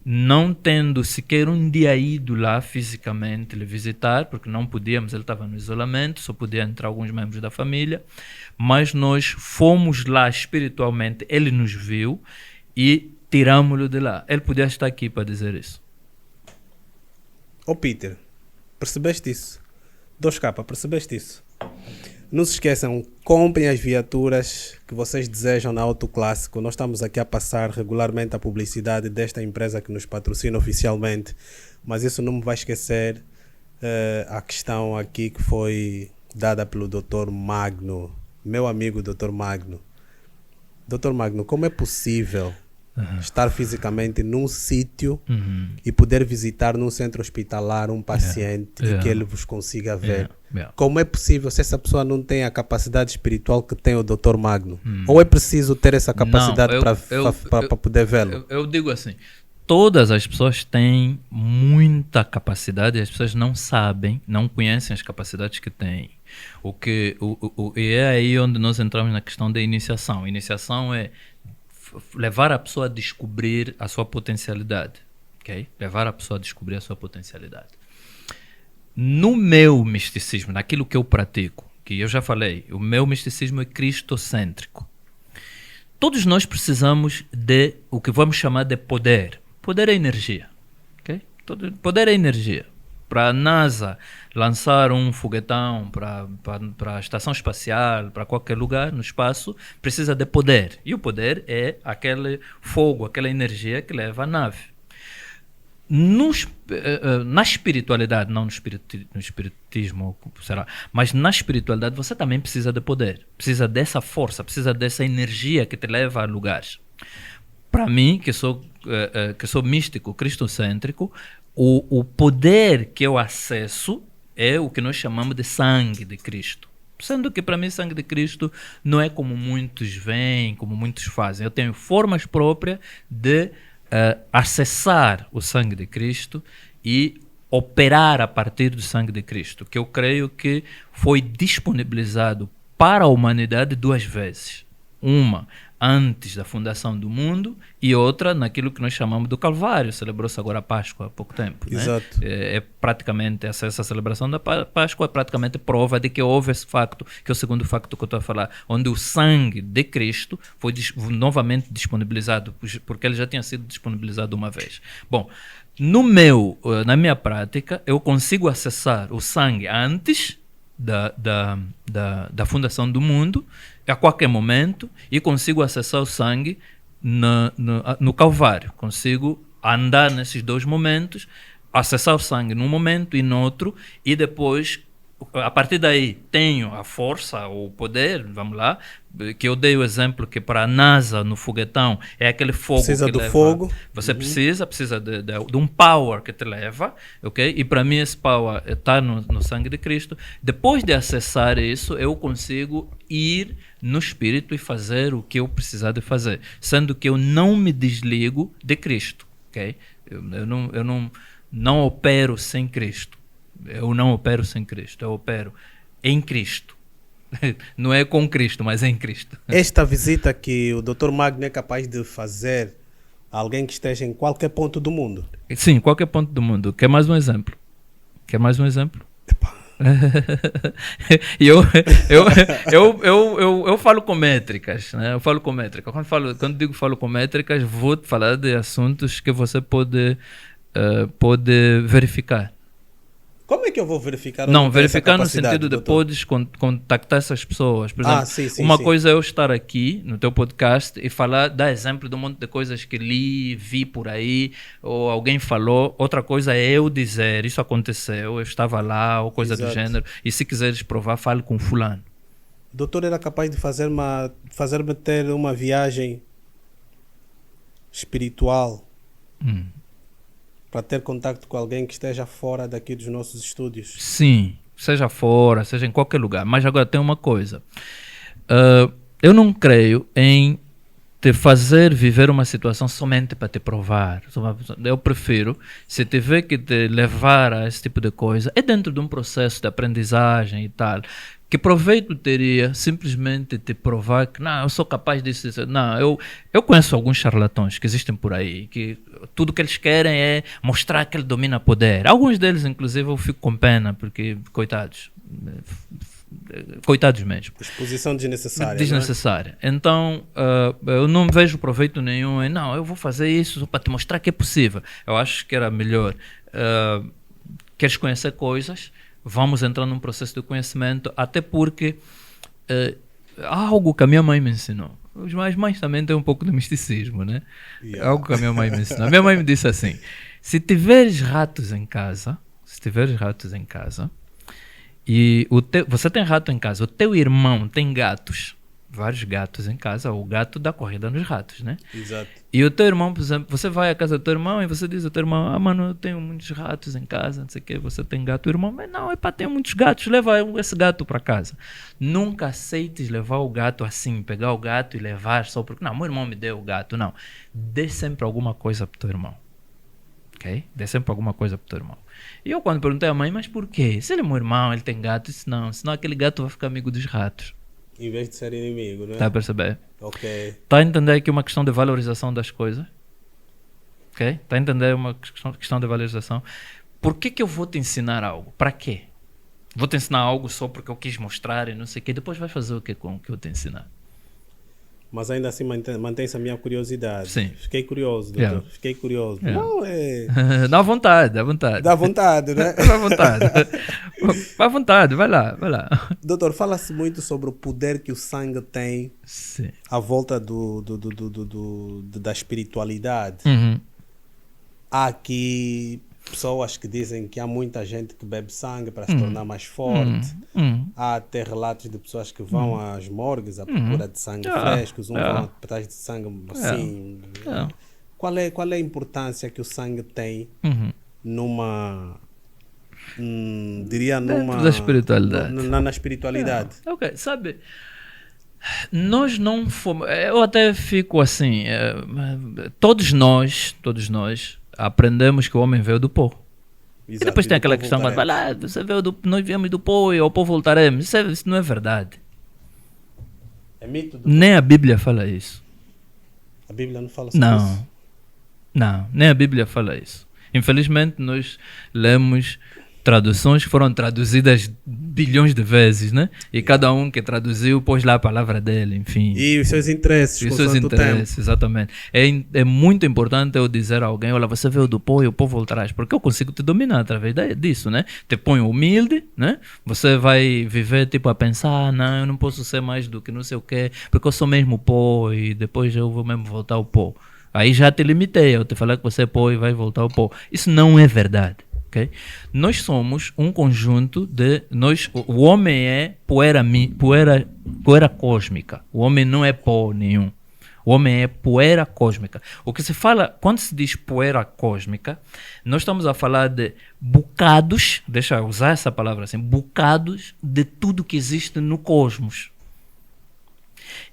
Não tendo sequer um dia ido lá fisicamente lhe visitar, porque não podíamos, ele estava no isolamento, só podia entrar alguns membros da família, mas nós fomos lá espiritualmente, ele nos viu e tiramos-lo de lá. Ele podia estar aqui para dizer isso. Ô Peter, percebeste isso? 2K, percebeste isso? Não se esqueçam, comprem as viaturas que vocês desejam na Auto Clássico. Nós estamos aqui a passar regularmente a publicidade desta empresa que nos patrocina oficialmente, mas isso não me vai esquecer a questão aqui que foi dada pelo Dr. Magno, meu amigo Dr. Magno. Dr. Magno, como é possível estar fisicamente num sítio e poder visitar num centro hospitalar um paciente e que ele vos consiga ver? Como é possível se essa pessoa não tem a capacidade espiritual que tem o Dr. Magno? Ou é preciso ter essa capacidade para poder vê-lo? Eu digo assim, todas as pessoas têm muita capacidade e as pessoas não sabem, não conhecem as capacidades que têm. E é aí onde nós entramos na questão da iniciação. Iniciação é levar a pessoa a descobrir a sua potencialidade. Okay? Levar a pessoa a descobrir a sua potencialidade. No meu misticismo, naquilo que eu pratico, que eu já falei, o meu misticismo é cristocêntrico. Todos nós precisamos de o que vamos chamar de poder. Poder é energia. Okay? Poder é energia. Para a NASA lançar um foguetão para a estação espacial, para qualquer lugar no espaço, precisa de poder. E o poder é aquele fogo, aquela energia que leva a nave. Na espiritualidade, não no espiritismo, será, mas na espiritualidade você também precisa de poder. Precisa dessa força, precisa dessa energia que te leva a lugares. Para mim, que sou místico, cristocêntrico, o poder que eu acesso é o que nós chamamos de sangue de Cristo. Sendo que para mim sangue de Cristo não é como muitos veem, como muitos fazem. Eu tenho formas próprias de acessar o sangue de Cristo e operar a partir do sangue de Cristo, que eu creio que foi disponibilizado para a humanidade 2 vezes. Uma antes da fundação do mundo e outra naquilo que nós chamamos do Calvário. Celebrou-se agora a Páscoa há pouco tempo. Exato. Né? É praticamente essa celebração da Páscoa é praticamente prova de que houve esse facto, que é o segundo facto que eu estou a falar, onde o sangue de Cristo foi novamente disponibilizado, porque ele já tinha sido disponibilizado uma vez. Bom, na minha prática, eu consigo acessar o sangue antes da fundação do mundo, a qualquer momento, e consigo acessar o sangue no Calvário. Consigo andar nesses 2 momentos, acessar o sangue num momento e no outro, e depois a partir daí tenho a força, o poder, vamos lá, que eu dei o exemplo que para a NASA no foguetão é aquele fogo Precisa que do leva, fogo. você precisa de um power que te leva, ok? E para mim esse power está no sangue de Cristo. Depois de acessar isso, eu consigo ir no Espírito e fazer o que eu precisar de fazer, sendo que eu não me desligo de Cristo, ok? Eu não opero sem Cristo. Eu não opero sem Cristo, eu opero em Cristo. Não é com Cristo, mas em Cristo. Esta visita que o Dr. Magno é capaz de fazer a alguém que esteja em qualquer ponto do mundo. Sim, qualquer ponto do mundo. Quer mais um exemplo? E eu falo com métricas, né? Eu falo com métricas. Quando digo falo com métricas, vou falar de assuntos que você pode verificar. Como é que eu vou verificar? Não, verificar no sentido de podes contactar essas pessoas. Por exemplo, sim. Coisa é eu estar aqui no teu podcast e falar, dar exemplo de um monte de coisas que li, vi por aí, ou alguém falou. Outra coisa é eu dizer, isso aconteceu, eu estava lá, ou coisa do gênero. E se quiseres provar, fale com fulano. O doutor era capaz de fazer-me ter uma viagem espiritual. Para ter contato com alguém que esteja fora daqui dos nossos estúdios. Sim, seja fora, seja em qualquer lugar. Mas agora tem uma coisa. Eu não creio em te fazer viver uma situação somente para te provar. Eu prefiro, se tiver que te levar a esse tipo de coisa, é dentro de um processo de aprendizagem e tal. Que proveito teria simplesmente te provar que não, eu sou capaz disso. Não, eu conheço alguns charlatões que existem por aí, que tudo que eles querem é mostrar que ele domina poder. Alguns deles, inclusive, eu fico com pena, porque, coitados mesmo. Exposição desnecessária. Desnecessária. Né? Então, eu não vejo proveito nenhum em, não, eu vou fazer isso para te mostrar que é possível. Eu acho que era melhor. Queres conhecer coisas? Vamos entrar num processo de conhecimento, até porque há algo que a minha mãe me ensinou. Os mais mães também têm um pouco de misticismo, né? Algo que a minha mãe me ensinou. A minha mãe me disse assim, se tiveres ratos em casa, e você tem rato em casa, o teu irmão tem gatos, vários gatos em casa, o gato dá corrida nos ratos, né? Exato. E o teu irmão, por exemplo, você vai à casa do teu irmão e você diz ao teu irmão, mano, eu tenho muitos ratos em casa, não sei o que, você tem gato, o irmão, mas não, tenho muitos gatos, leva esse gato para casa. Nunca aceites levar o gato assim, pegar o gato e levar só porque, não, meu irmão me deu o gato, não. Dê sempre alguma coisa pro teu irmão. Ok? Dê sempre alguma coisa pro teu irmão. E eu quando perguntei à mãe, mas por quê? Se ele é meu irmão, ele tem gato, disse, não, senão aquele gato vai ficar amigo dos ratos. Em vez de ser inimigo, né? Está a perceber? Ok. Está a entender aqui uma questão de valorização das coisas? Ok? Está a entender uma questão de valorização? Por que eu vou te ensinar algo? Para quê? Vou te ensinar algo só porque eu quis mostrar e não sei o quê. Depois vai fazer o que com o que eu te ensinar? Mas ainda assim mantém-se a minha curiosidade. Sim. Fiquei curioso, doutor. Fiquei curioso. Não, Dá vontade, dá vontade. Dá vontade, né? Dá vontade. Vai à vontade, vai lá. Doutor, fala-se muito sobre o poder que o sangue tem. Sim. À volta da espiritualidade. Há aqui pessoas que dizem que há muita gente que bebe sangue para se tornar mais forte. Há até relatos de pessoas que vão às morgues à procura de sangue frescos, vão atrás de sangue assim. Qual é a importância que o sangue tem numa... diria numa... da espiritualidade. Na espiritualidade. Ok, sabe... Nós não fomos... Eu até fico assim... Todos nós aprendemos que o homem veio do pó. Exato, e depois tem aquela questão voltaremos. quando fala, nós viemos do pó e ao pó voltaremos. Isso não é verdade. É mito do... Nem a Bíblia fala isso. A Bíblia não fala sobre isso. Não, nem a Bíblia fala isso. Infelizmente nós lemos traduções que foram traduzidas bilhões de vezes, né? E cada um que traduziu pôs lá a palavra dele, enfim. E os seus interesses. Exatamente. É muito importante eu dizer a alguém, olha, você veio do pó e o pó voltarás, porque eu consigo te dominar através disso, né? Te ponho humilde, né? Você vai viver tipo a pensar, não, eu não posso ser mais do que não sei o quê, porque eu sou mesmo pó e depois eu vou mesmo voltar ao pó. Aí já te limitei, eu te falar que você é pó e vai voltar ao pó. Isso não é verdade. Okay? Nós somos um conjunto de... o homem é poeira cósmica. O homem não é pó nenhum. O homem é poeira cósmica. O que se fala, quando se diz poeira cósmica, nós estamos a falar de bocados, deixa eu usar essa palavra assim, bocados de tudo que existe no cosmos.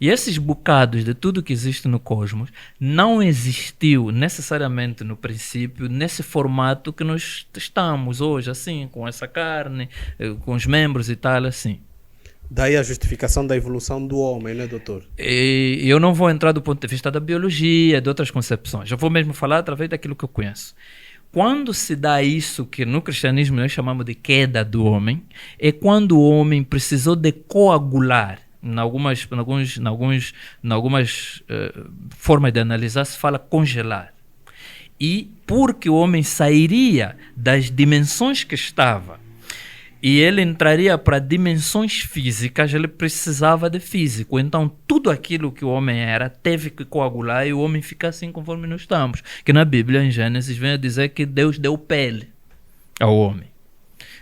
E esses bocados de tudo que existe no cosmos não existiu necessariamente no princípio nesse formato que nós estamos hoje, assim, com essa carne, com os membros e tal, assim. Daí a justificação da evolução do homem, né, doutor? E eu não vou entrar do ponto de vista da biologia, de outras concepções. Eu vou mesmo falar através daquilo que eu conheço. Quando se dá isso que no cristianismo nós chamamos de queda do homem, é quando o homem precisou de coagular. Em algumas formas de analisar se fala congelar. E porque o homem sairia das dimensões que estava e ele entraria para dimensões físicas, ele precisava de físico. Então tudo aquilo que o homem era teve que coagular e o homem fica assim conforme nós estamos. Que na Bíblia, em Gênesis, vem a dizer que Deus deu pele ao homem.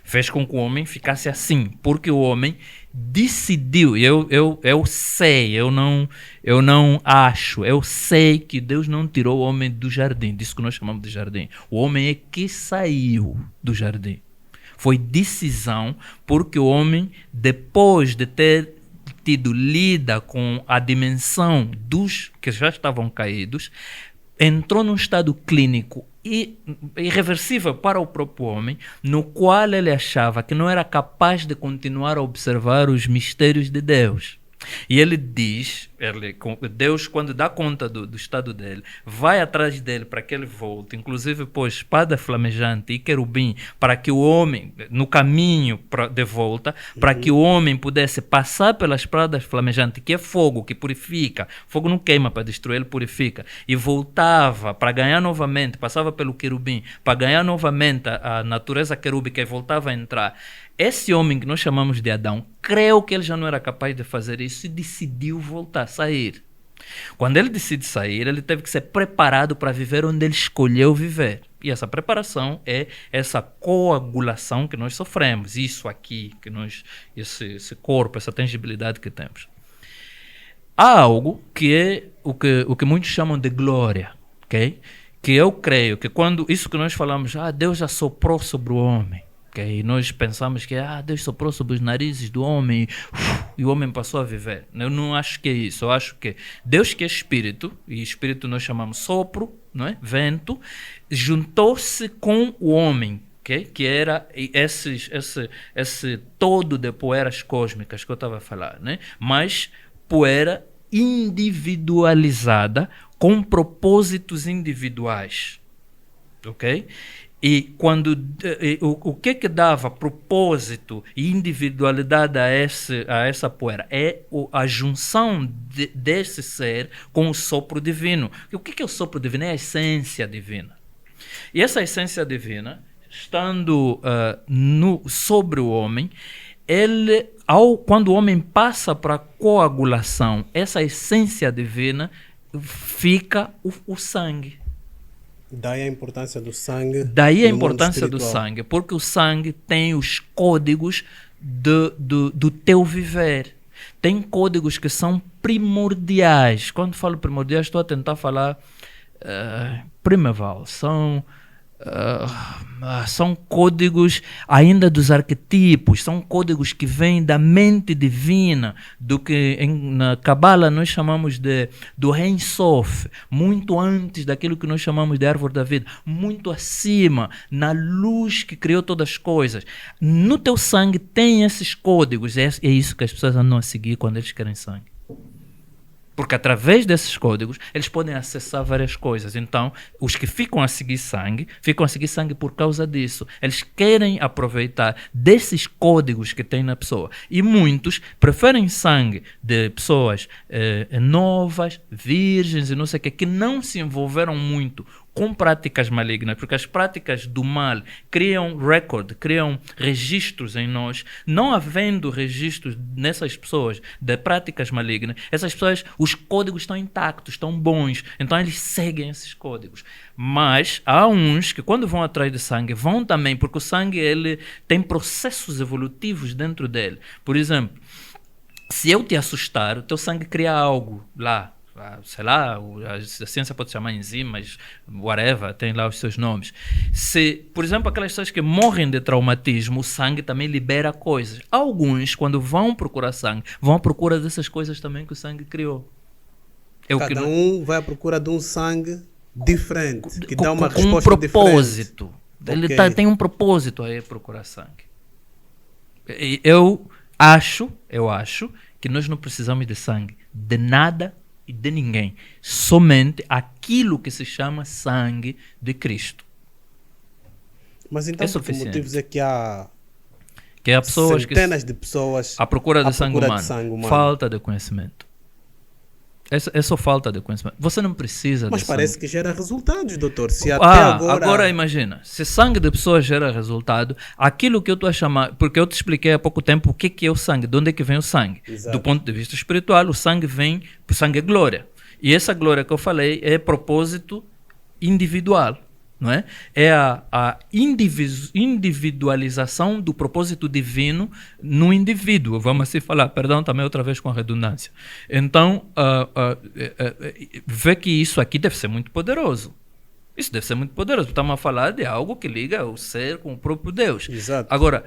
Fez com que o homem ficasse assim, porque o homem decidiu, eu sei, eu não acho, eu sei que Deus não tirou o homem do jardim, disso que nós chamamos de jardim. O homem é que saiu do jardim. Foi decisão, porque o homem, depois de ter tido lida com a dimensão dos que já estavam caídos, entrou num estado clínico irreversível para o próprio homem, no qual ele achava que não era capaz de continuar a observar os mistérios de Deus. E ele diz, Deus, quando dá conta do estado dele, vai atrás dele para que ele volte, inclusive pôs espada flamejante e querubim para que o homem, no caminho de volta, para que o homem pudesse passar pelas espadas flamejantes, que é fogo, que purifica, fogo não queima para destruir, ele purifica, e voltava para ganhar novamente, passava pelo querubim, para ganhar novamente a natureza querúbica e voltava a entrar. Esse homem que nós chamamos de Adão, creu que ele já não era capaz de fazer isso e decidiu voltar, sair. Quando ele decide sair, ele teve que ser preparado para viver onde ele escolheu viver. E essa preparação é essa coagulação que nós sofremos, isso aqui, que nós, esse corpo, essa tangibilidade que temos. Há algo que é o que muitos chamam de glória, ok? Que eu creio que quando isso que nós falamos, Deus já soprou sobre o homem. Okay? Nós pensamos que Deus soprou sobre os narizes do homem e o homem passou a viver. Eu não acho que é isso. Eu acho que Deus, que é espírito, e espírito nós chamamos sopro, não é? Vento, juntou-se com o homem, okay? Que era esse todo de poeiras cósmicas que eu estava a falar, né? Mas poeira individualizada com propósitos individuais. Ok? E quando o que dava propósito e individualidade a essa poeira é a junção desse ser com o sopro divino. E o que é o sopro divino? É a essência divina. E essa essência divina, estando sobre o homem, quando o homem passa para a coagulação, essa essência divina fica o sangue. Daí a importância do sangue. Daí a importância do sangue, porque o sangue tem os códigos do teu viver. Tem códigos que são primordiais. Quando falo primordiais, estou a tentar falar primeval. São códigos ainda dos arquetipos, são códigos que vêm da mente divina, do que na Cabala nós chamamos do Ein Sof, muito antes daquilo que nós chamamos de árvore da vida, muito acima, na luz que criou todas as coisas. No teu sangue tem esses códigos, é isso que as pessoas andam a seguir quando eles querem sangue. Porque através desses códigos, eles podem acessar várias coisas. Então, os que ficam a seguir sangue por causa disso. Eles querem aproveitar desses códigos que tem na pessoa. E muitos preferem sangue de pessoas novas, virgens e não sei o que não se envolveram muito com práticas malignas, porque as práticas do mal criam criam registros em nós, não havendo registros nessas pessoas de práticas malignas, essas pessoas, os códigos estão intactos, estão bons, então eles seguem esses códigos. Mas há uns que quando vão atrás de sangue, vão também, porque o sangue ele tem processos evolutivos dentro dele. Por exemplo, se eu te assustar, o teu sangue cria algo lá, sei lá, a ciência pode chamar enzimas, whatever, tem lá os seus nomes. Se, por exemplo, aquelas pessoas que morrem de traumatismo, o sangue também libera coisas. Alguns, quando vão procurar sangue, vão à procura dessas coisas também que o sangue criou. Cada um vai à procura de um sangue diferente, que dá uma com resposta um propósito. Diferente. Ele tem um propósito aí procurar sangue. E eu acho que nós não precisamos de sangue, de nada e de ninguém. Somente aquilo que se chama sangue de Cristo. Mas então, por que motivos é que há pessoas centenas de pessoas à procura de sangue humano? Falta de conhecimento. É só falta de conhecimento. Você não precisa Mas de parece sangue. que gera resultados, doutor. Se até agora imagina, se sangue de pessoas gera resultado, aquilo que eu estou a chamar, porque eu te expliquei há pouco tempo o que é o sangue, de onde é que vem o sangue. Exato. Do ponto de vista espiritual, o sangue é glória. E essa glória que eu falei é propósito individual. Não é? É a individualização do propósito divino no indivíduo, vamos assim falar, perdão também outra vez com a redundância. Então, vê que isso aqui deve ser muito poderoso. Isso deve ser muito poderoso, estamos a falar de algo que liga o ser com o próprio Deus. Exato. Agora,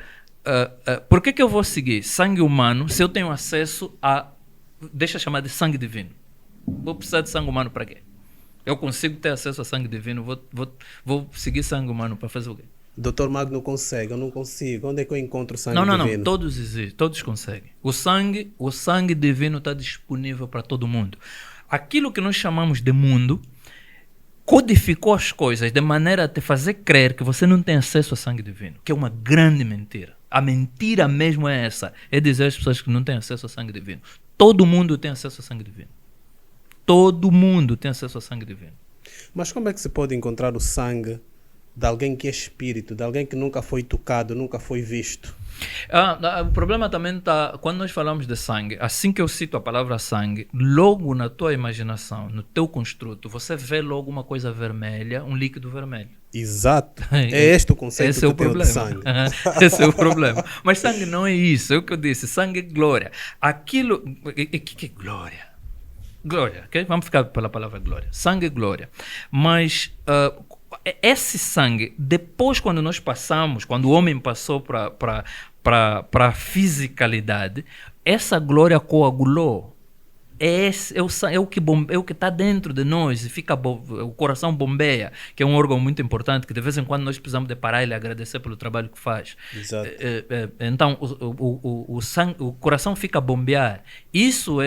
por que eu vou seguir sangue humano se eu tenho acesso deixa eu chamar de sangue divino? Vou precisar de sangue humano para quê? Eu consigo ter acesso a sangue divino, vou seguir sangue humano para fazer o quê? Doutor Magno consegue, eu não consigo. Onde é que eu encontro sangue divino? Não, todos existem, todos conseguem. O sangue divino está disponível para todo mundo. Aquilo que nós chamamos de mundo codificou as coisas de maneira a te fazer crer que você não tem acesso a sangue divino, que é uma grande mentira. A mentira mesmo é essa, é dizer às pessoas que não têm acesso a sangue divino. Todo mundo tem acesso a sangue divino. Todo mundo tem acesso a sangue divino. Mas como é que se pode encontrar o sangue de alguém que é espírito, de alguém que nunca foi tocado, nunca foi visto? O problema também está, quando nós falamos de sangue, assim que eu cito a palavra sangue, logo na tua imaginação, no teu construto, você vê logo uma coisa vermelha, um líquido vermelho. Exato. É este o conceito Esse que é eu o tenho problema. de sangue. Esse é o problema. Mas sangue não é isso, é o que eu disse, sangue é glória. Aquilo, o que é glória? Glória, ok? Vamos ficar pela palavra glória. Sangue é glória. Mas esse sangue, depois quando nós passamos, quando o homem passou para a fisicalidade, essa glória coagulou. É o que está dentro de nós e o coração bombeia, que é um órgão muito importante, que de vez em quando nós precisamos de parar e lhe agradecer pelo trabalho que faz. Exato. Então o coração fica a bombear. Isso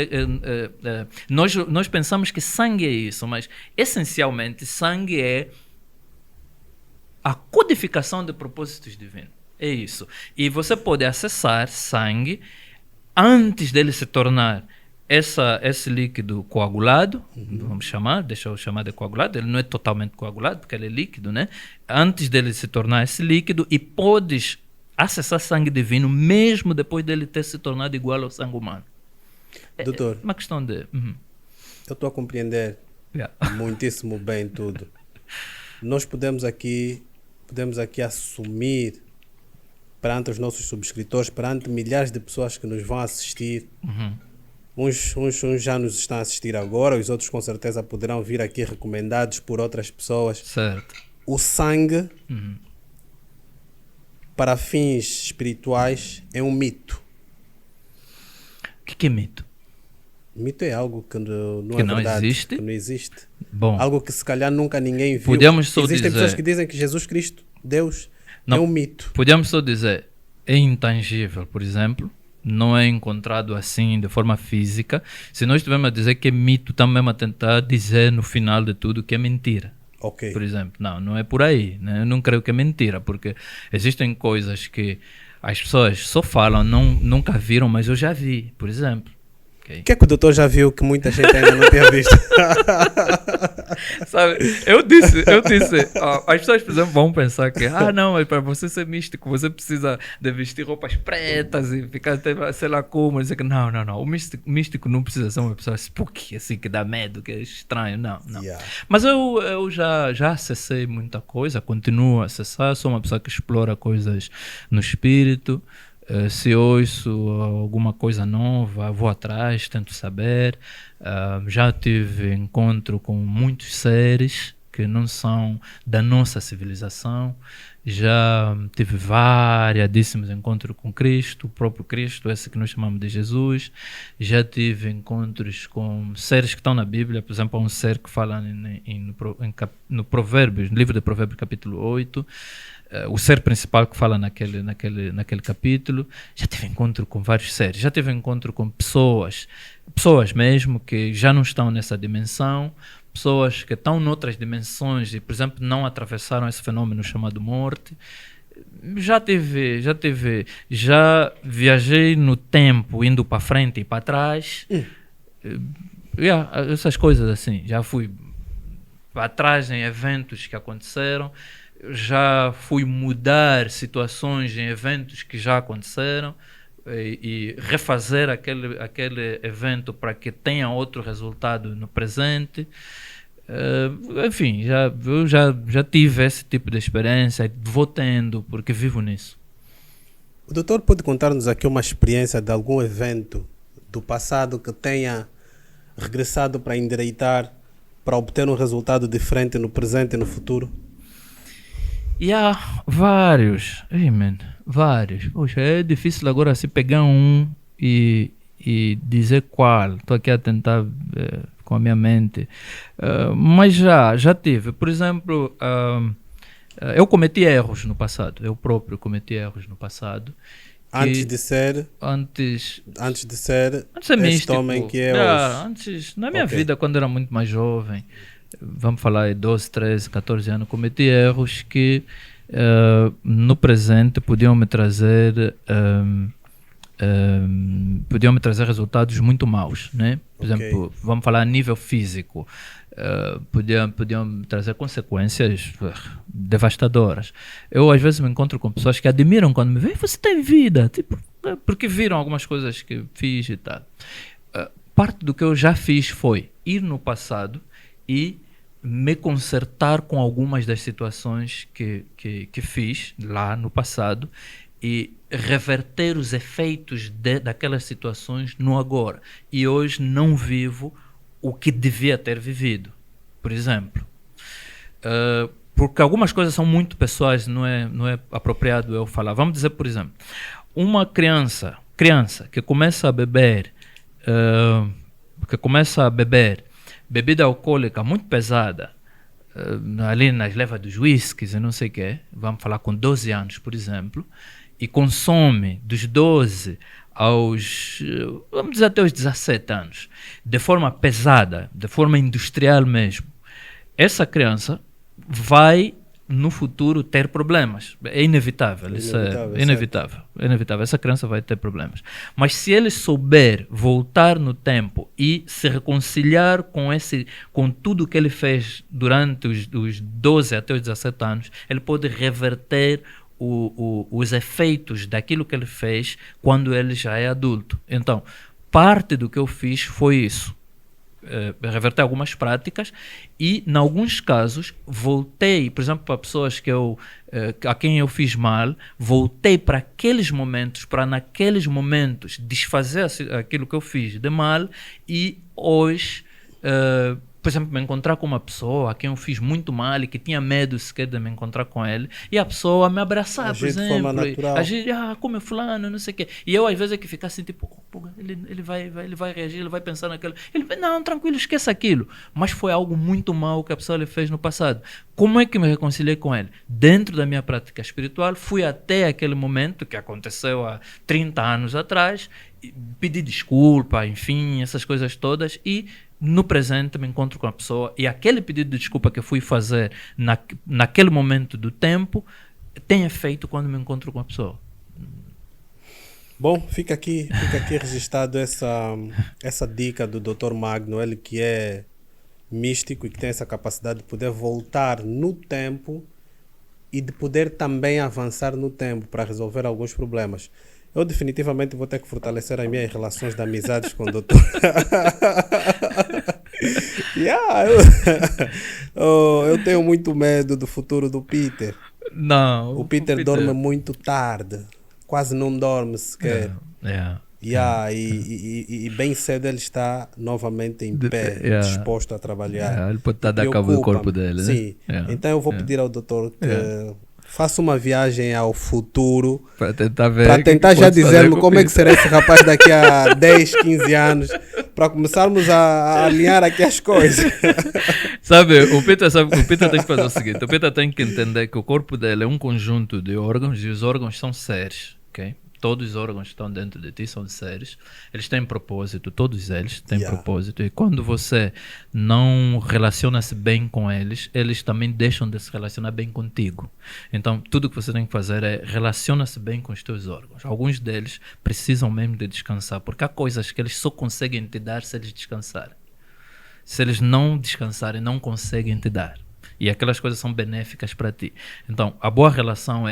nós pensamos que sangue é isso, mas essencialmente sangue é a codificação de propósitos divinos. É isso. E você pode acessar sangue antes dele se tornar esse líquido coagulado, vamos chamar, deixa eu chamar de coagulado, ele não é totalmente coagulado, porque ele é líquido, né? Antes dele se tornar esse líquido, e podes acessar sangue divino, mesmo depois dele ter se tornado igual ao sangue humano. Doutor, É uma questão de... eu estou a compreender muitíssimo bem tudo. Nós podemos aqui assumir perante os nossos subscritores, perante milhares de pessoas que nos vão assistir. Uns já nos estão a assistir agora, os outros com certeza poderão vir aqui recomendados por outras pessoas. Certo. O sangue, para fins espirituais, é um mito. O que é mito? Mito é algo que não Que é não verdade, existe? que não existe. Bom, Algo que se calhar nunca ninguém viu. podemos só Existem dizer... pessoas que dizem que Jesus Cristo, Deus, Não. é um mito. Podemos só dizer, é intangível, por exemplo, não é encontrado assim de forma física. Se nós estivermos a dizer que é mito, estamos a tentar dizer no final de tudo que é mentira. Ok. Por exemplo, não é por aí, né? Eu não creio que é mentira, porque existem coisas que as pessoas só falam, nunca viram, mas eu já vi, por exemplo. O que é que o doutor já viu que muita gente ainda não tinha visto? Sabe, eu disse, as pessoas, por exemplo, vão pensar que, não, mas para você ser místico, você precisa de vestir roupas pretas e ficar, sei lá como, dizer que não, o místico não precisa ser uma pessoa spooky, assim, que dá medo, que é estranho, não. Yeah. Mas eu já acessei muita coisa, continuo a acessar, sou uma pessoa que explora coisas no espírito. Se ouço alguma coisa nova, vou atrás, tento saber. Já tive encontro com muitos seres que não são da nossa civilização. Já tive variadíssimos encontros com Cristo, o próprio Cristo, esse que nós chamamos de Jesus. Já tive encontros com seres que estão na Bíblia, por exemplo, há um ser que fala no Provérbios, no livro de Provérbios, capítulo 8. O ser principal que fala naquele capítulo. Já tive encontro com vários seres, já tive encontro com pessoas mesmo que já não estão nessa dimensão, pessoas que estão noutras dimensões e, por exemplo, não atravessaram esse fenômeno chamado morte. Já viajei no tempo, indo para frente e para trás. Essas coisas assim, já fui para trás em eventos que aconteceram. Já fui mudar situações em eventos que já aconteceram e refazer aquele evento para que tenha outro resultado no presente. Enfim, eu já tive esse tipo de experiência, vou tendo, porque vivo nisso. O doutor pode contar-nos aqui uma experiência de algum evento do passado que tenha regressado para endireitar, para obter um resultado diferente no presente e no futuro? Vários. Vários. Poxa, é difícil agora se pegar um e dizer qual. Estou aqui a tentar com a minha mente. Mas já tive. Por exemplo, eu cometi erros no passado. Eu próprio cometi erros no passado. Antes de ser este místico. Homem que é hoje. Antes, na minha vida, quando era muito mais jovem, vamos falar de 12, 13, 14 anos, cometi erros que no presente podiam me trazer resultados muito maus, né? Por exemplo, vamos falar a nível físico, podiam me trazer consequências devastadoras. Eu às vezes me encontro com pessoas que admiram quando me veem, você tem vida, tipo, porque viram algumas coisas que fiz e tal. Parte do que eu já fiz foi ir no passado e me consertar com algumas das situações que fiz lá no passado e reverter os efeitos daquelas situações no agora. E hoje não vivo o que devia ter vivido, por exemplo. Porque algumas coisas são muito pessoais, não é apropriado eu falar. Vamos dizer, por exemplo, uma criança que começa a beber bebida alcoólica muito pesada, ali nas levas dos whiskies e não sei o quê, vamos falar com 12 anos, por exemplo, e consome dos 12 aos, vamos dizer, até os 17 anos, de forma pesada, de forma industrial mesmo, essa criança vai no futuro ter problemas. É inevitável. É inevitável. Essa criança vai ter problemas. Mas se ele souber voltar no tempo e se reconciliar com tudo que ele fez durante os 12 até os 17 anos, ele pode reverter os efeitos daquilo que ele fez quando ele já é adulto. Então, parte do que eu fiz foi isso. Reverter algumas práticas e, em alguns casos, voltei, por exemplo, para pessoas a quem eu fiz mal, voltei para aqueles momentos, para naqueles momentos desfazer aquilo que eu fiz de mal e hoje, por exemplo, me encontrar com uma pessoa a quem eu fiz muito mal e que tinha medo sequer de me encontrar com ele e a pessoa me abraçar, por exemplo, de forma natural. agir, como é fulano, não sei o quê. E eu às vezes é que ficar assim, tipo, ele vai reagir, ele vai pensar naquilo. Não, tranquilo, esqueça aquilo. Mas foi algo muito mal que a pessoa lhe fez no passado. Como é que me reconciliei com ele? Dentro da minha prática espiritual, fui até aquele momento que aconteceu há 30 anos atrás, pedi desculpa, enfim, essas coisas todas e no presente me encontro com a pessoa e aquele pedido de desculpa que eu fui fazer naquele momento do tempo tem efeito quando me encontro com a pessoa. Bom, fica aqui registrado essa dica do Dr. Magno, ele que é místico e que tem essa capacidade de poder voltar no tempo e de poder também avançar no tempo para resolver alguns problemas. Eu definitivamente vou ter que fortalecer as minhas relações de amizades com o doutor. Eu tenho muito medo do futuro do Peter. Não. O Peter dorme muito tarde. Quase não dorme sequer. E bem cedo ele está novamente em pé, disposto a trabalhar. Ele pode estar a dar cabo do corpo dele, sim. né? Então eu vou pedir ao doutor que faça uma viagem ao futuro para tentar ver, para tentar já dizer-me como é que será esse rapaz daqui a 10, 15 anos, para começarmos a alinhar aqui as coisas. Sabe, o Peter tem que fazer o seguinte: o Peter tem que entender que o corpo dele é um conjunto de órgãos e os órgãos são seres, ok? Todos os órgãos que estão dentro de ti são seres, eles têm propósito, todos eles têm propósito, e quando você não relaciona-se bem com eles, eles também deixam de se relacionar bem contigo. Então, tudo que você tem que fazer é relaciona-se bem com os teus órgãos. Alguns deles precisam mesmo de descansar, porque há coisas que eles só conseguem te dar se eles descansarem. Se eles não descansarem, não conseguem te dar. E aquelas coisas são benéficas para ti. Então, a boa relação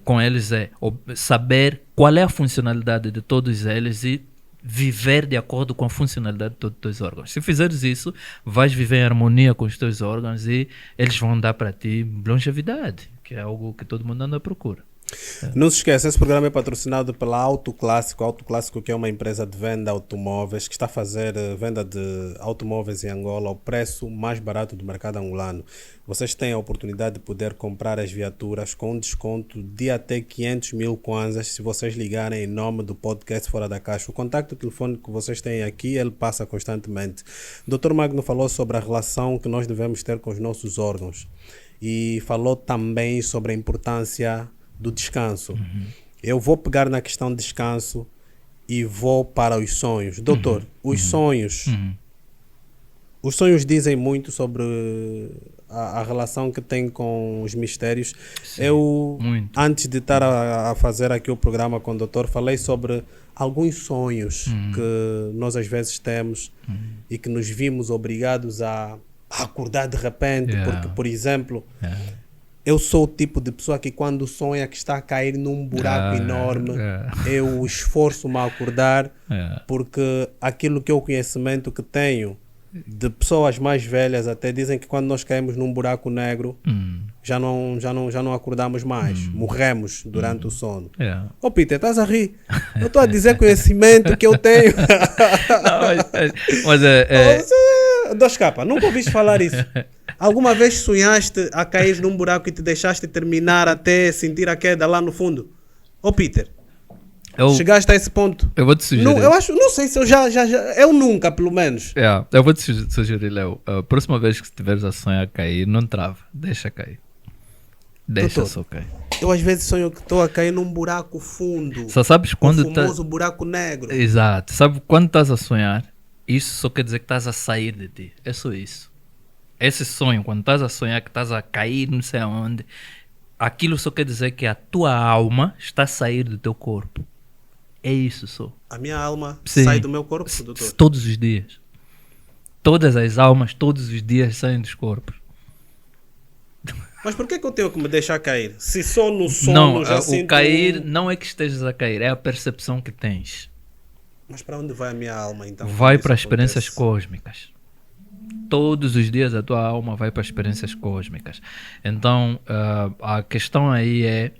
com eles é saber qual é a funcionalidade de todos eles e viver de acordo com a funcionalidade de todos os teus órgãos. Se fizeres isso, vais viver em harmonia com os teus órgãos e eles vão dar para ti longevidade, que é algo que todo mundo anda à procura. Não se esqueça, esse programa é patrocinado pela Autoclássico, que é uma empresa de venda de automóveis que está a fazer venda de automóveis em Angola ao preço mais barato do mercado angolano. Vocês têm a oportunidade de poder comprar as viaturas com um desconto de até 500 mil kwanzas se vocês ligarem em nome do podcast Fora da Caixa. O contacto telefônico que vocês têm aqui, ele passa constantemente. O Dr. Magno falou sobre a relação que nós devemos ter com os nossos órgãos e falou também sobre a importância do descanso. Eu vou pegar na questão de descanso e vou para os sonhos. Doutor, os sonhos dizem muito sobre a relação que tem com os mistérios. Sim, eu, muito. Antes de estar a fazer aqui o programa com o doutor, falei sobre alguns sonhos que nós às vezes temos e que nos vimos obrigados a acordar de repente, porque, por exemplo, eu sou o tipo de pessoa que quando sonha que está a cair num buraco enorme, eu esforço-me a acordar, porque aquilo que é o conhecimento que tenho de pessoas mais velhas até dizem que quando nós caímos num buraco negro, já não acordamos mais, morremos durante o sono. Ô Peter, estás a rir? Eu estou a dizer conhecimento que eu tenho. Dois capas, nunca ouviste falar isso. Alguma vez sonhaste a cair num buraco e te deixaste terminar até sentir a queda lá no fundo? Ô Peter, chegaste a esse ponto? Eu vou te sugerir. Não sei se eu já eu nunca, pelo menos. Eu vou te sugerir, Léo, a próxima vez que estiveres a sonhar cair, não trava, deixa cair. Deixa Doutor, só cair. Eu às vezes sonho que estou a cair num buraco fundo. Só sabes quando o famoso buraco negro. Exato. Sabe quando estás a sonhar, isso só quer dizer que estás a sair de ti. É só isso. Esse sonho, quando estás a sonhar que estás a cair não sei aonde, aquilo só quer dizer que a tua alma está a sair do teu corpo. É isso só. A minha alma sai do meu corpo, doutor? Todos os dias. Todas as almas, todos os dias saem dos corpos. Mas por que eu tenho que me deixar cair? Se só no sono já sinto... O cair não é que estejas a cair, é a percepção que tens. Mas para onde vai a minha alma então? Vai para as experiências cósmicas. Todos os dias a tua alma vai para as experiências cósmicas. Então, a questão aí é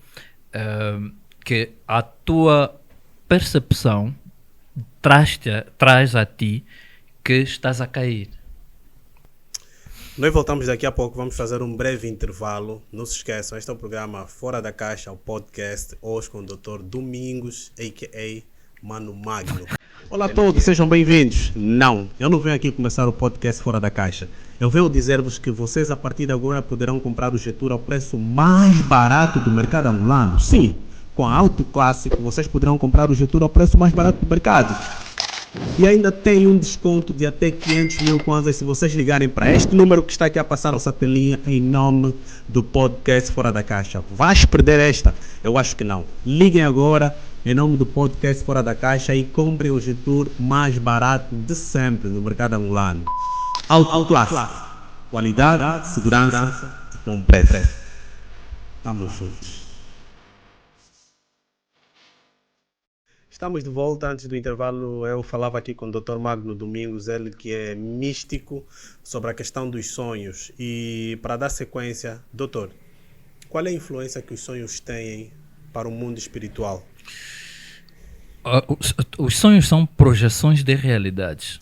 que a tua percepção traz a ti que estás a cair. Nós voltamos daqui a pouco, vamos fazer um breve intervalo. Não se esqueçam, este é o programa Fora da Caixa, o podcast, hoje com o Dr. Domingos, a.k.a. Mano Magno. Olá a todos, sejam bem-vindos. Não, eu não venho aqui começar o podcast Fora da Caixa. Eu venho dizer-vos que vocês a partir de agora poderão comprar o Getúlio ao preço mais barato do mercado angolano. Sim, com a Autoclássico vocês poderão comprar o Getúlio ao preço mais barato do mercado. E ainda tem um desconto de até 500 mil kwanzas se vocês ligarem para este número que está aqui a passar nossa telinha em nome do podcast Fora da Caixa. Vais perder esta? Eu acho que não. Liguem agora em nome do podcast Fora da Caixa e compre o Getur mais barato de sempre no mercado angolano. Alto classe, qualidade, segurança e com preço. Estamos juntos. Estamos de volta. Antes do intervalo, eu falava aqui com o Dr. Magno Domingos, ele que é místico, sobre a questão dos sonhos. E para dar sequência, doutor, qual é a influência que os sonhos têm para o mundo espiritual? Os sonhos são projeções de realidades,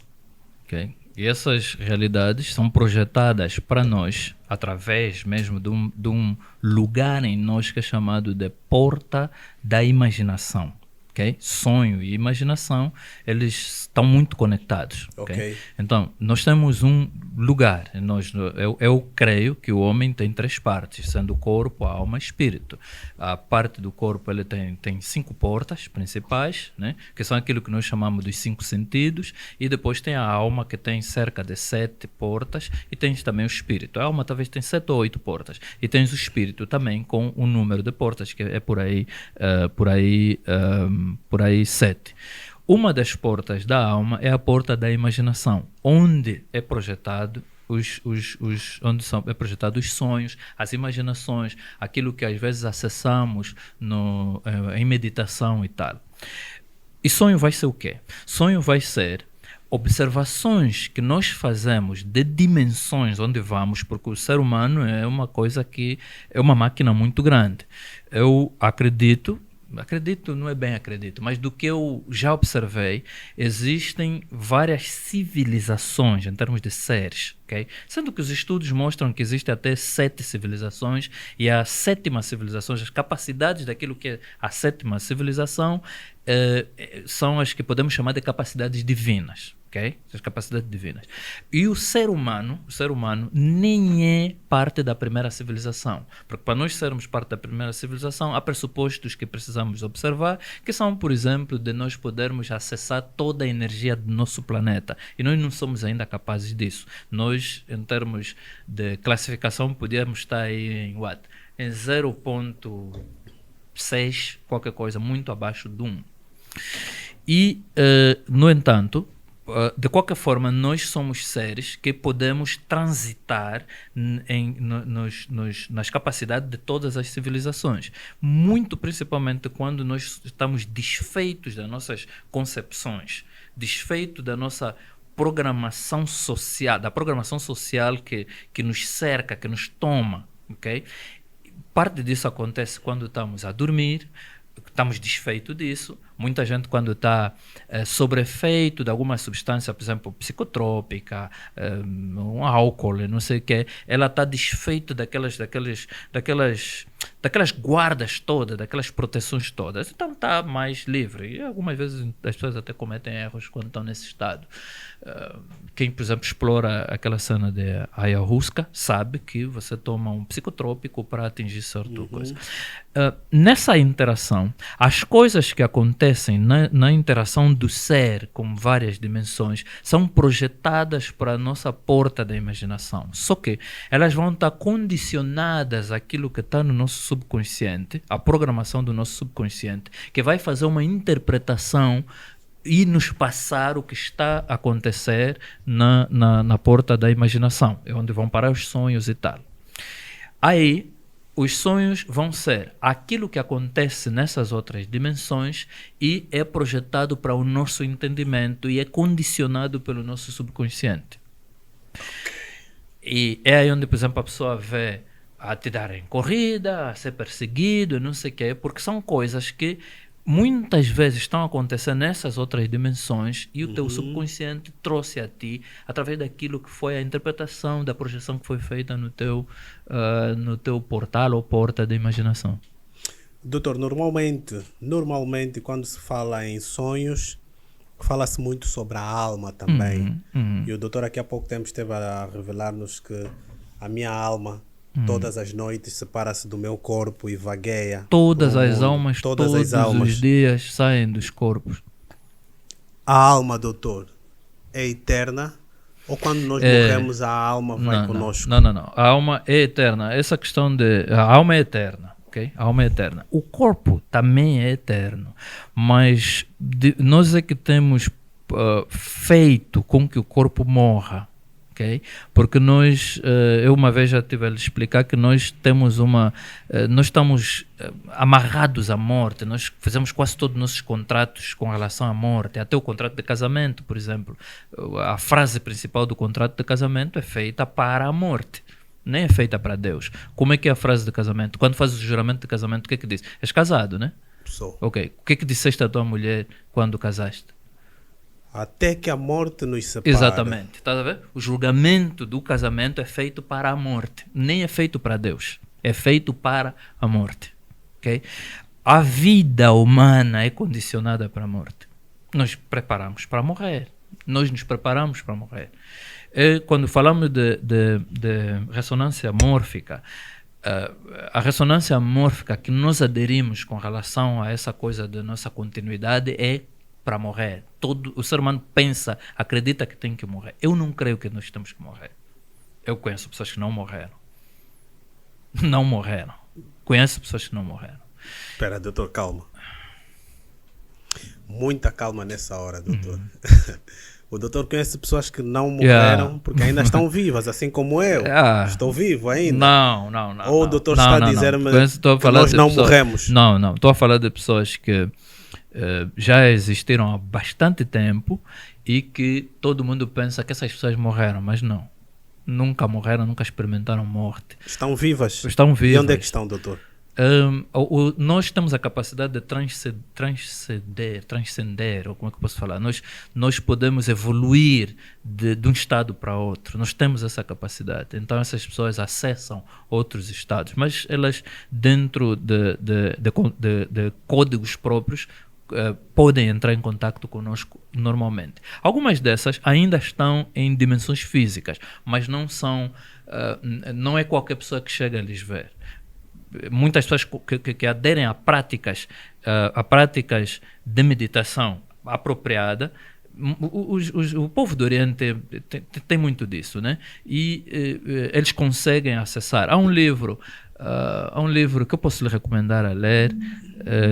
ok? E essas realidades são projetadas para nós através mesmo de um lugar em nós que é chamado de porta da imaginação. Okay? Sonho e imaginação, eles estão muito conectados. Okay? Então, nós temos um lugar. Eu creio que o homem tem 3 partes, sendo o corpo, a alma e o espírito. A parte do corpo ele tem 5 portas principais, né? Que são aquilo que nós chamamos dos 5 sentidos, e depois tem a alma, que tem cerca de 7 portas, e tens também o espírito. A alma talvez tem 7 ou 8 portas, e tens o espírito também com um número de portas, que é por aí 7. Uma das portas da alma é a porta da imaginação, onde é projetado é projetado os sonhos, as imaginações, aquilo que às vezes acessamos em meditação e tal. E sonho vai ser o quê? Sonho vai ser observações que nós fazemos de dimensões onde vamos, porque o ser humano é uma coisa que é uma máquina muito grande. Eu acredito, não é bem acredito, mas do que eu já observei, existem várias civilizações em termos de seres, okay? Sendo que os estudos mostram que existem até 7 civilizações, e a 7ª civilização, as capacidades daquilo que é a 7ª civilização, são as que podemos chamar de capacidades divinas. Okay? As capacidades divinas. E o ser humano nem é parte da primeira civilização. Porque para nós sermos parte da primeira civilização, há pressupostos que precisamos observar, que são, por exemplo, de nós podermos acessar toda a energia do nosso planeta. E nós não somos ainda capazes disso. Nós, em termos de classificação, podíamos estar aí em 0,6, qualquer coisa, muito abaixo de 1. E, no entanto, de qualquer forma, nós somos seres que podemos transitar nas capacidades de todas as civilizações. Muito principalmente quando nós estamos desfeitos das nossas concepções, desfeitos da nossa programação social, da programação social que nos cerca, que nos toma. Okay? Parte disso acontece quando estamos a dormir, estamos desfeitos disso. Muita gente, quando está sob efeito de alguma substância, por exemplo, psicotrópica, um álcool, não sei o que, ela está desfeita daquelas guardas todas, daquelas proteções todas. Então está mais livre. E algumas vezes as pessoas até cometem erros quando estão nesse estado. Quem, por exemplo, explora aquela cena de ayahuasca sabe que você toma um psicotrópico para atingir certa coisa. Nessa interação, as coisas que acontecem na interação do ser com várias dimensões são projetadas para a nossa porta da imaginação. Só que elas vão estar condicionadas àquilo que está no nosso subconsciente, a programação do nosso subconsciente, que vai fazer uma interpretação e nos passar o que está a acontecer na porta da imaginação, é onde vão parar os sonhos e tal. Aí, os sonhos vão ser aquilo que acontece nessas outras dimensões e é projetado para o nosso entendimento e é condicionado pelo nosso subconsciente. E é aí onde, por exemplo, a pessoa vê a te darem corrida, a ser perseguido, não sei o quê, porque são coisas que muitas vezes estão a acontecer nessas outras dimensões e o teu subconsciente trouxe a ti através daquilo que foi a interpretação da projeção que foi feita no teu portal ou porta da imaginação. Doutor, normalmente quando se fala em sonhos, fala-se muito sobre a alma também. E o doutor aqui há pouco tempo esteve a revelar-nos que a minha alma todas as noites separa-se do meu corpo e vagueia. Todas as almas, todos os dias saem dos corpos. A alma, doutor, é eterna? Ou quando nós morremos a alma vai conosco? Não. A alma é eterna. Essa questão a alma é eterna. Okay? A alma é eterna. O corpo também é eterno, mas nós é que temos feito com que o corpo morra. Okay? Porque nós, eu uma vez já tive a lhe explicar que nós temos nós estamos amarrados à morte, nós fazemos quase todos os nossos contratos com relação à morte, até o contrato de casamento, por exemplo. A frase principal do contrato de casamento é feita para a morte, nem é feita para Deus. Como é que é a frase de casamento? Quando fazes o juramento de casamento, o que é que diz? És casado, né? Sou. Ok. O que é que disseste à tua mulher quando casaste? Até que a morte nos separe. Exatamente. Estás a ver? O julgamento do casamento é feito para a morte. Nem é feito para Deus. É feito para a morte. Okay? A vida humana é condicionada para a morte. Nós preparamos para morrer. Nós nos preparamos para morrer. Quando falamos de ressonância mórfica, a ressonância mórfica que nós aderimos com relação a essa coisa da nossa continuidade é para morrer. O ser humano pensa, acredita que tem que morrer. Eu não creio que nós temos que morrer. Eu conheço pessoas que não morreram. Não morreram. Conheço pessoas que não morreram. Espera, doutor, calma. Muita calma nessa hora, doutor. O doutor conhece pessoas que não morreram porque ainda estão vivas, assim como eu. Estou vivo ainda. Não. Ou o doutor está a dizer-me que nós não morremos. Não. Estou a falar de pessoas que já existiram há bastante tempo e que todo mundo pensa que essas pessoas morreram, mas não. Nunca morreram, nunca experimentaram morte. Estão vivas? Estão vivas. E onde é que estão, doutor? Nós temos a capacidade de transcender, ou como é que eu posso falar? Nós podemos evoluir de um estado para outro. Nós temos essa capacidade. Então essas pessoas acessam outros estados, mas elas dentro de códigos próprios podem entrar em contato conosco normalmente. Algumas dessas ainda estão em dimensões físicas, mas não é qualquer pessoa que chega a lhes ver. Muitas pessoas que aderem a práticas de meditação apropriada, o povo do Oriente tem muito disso, né? E eles conseguem acessar. Há um livro que eu posso lhe recomendar a ler,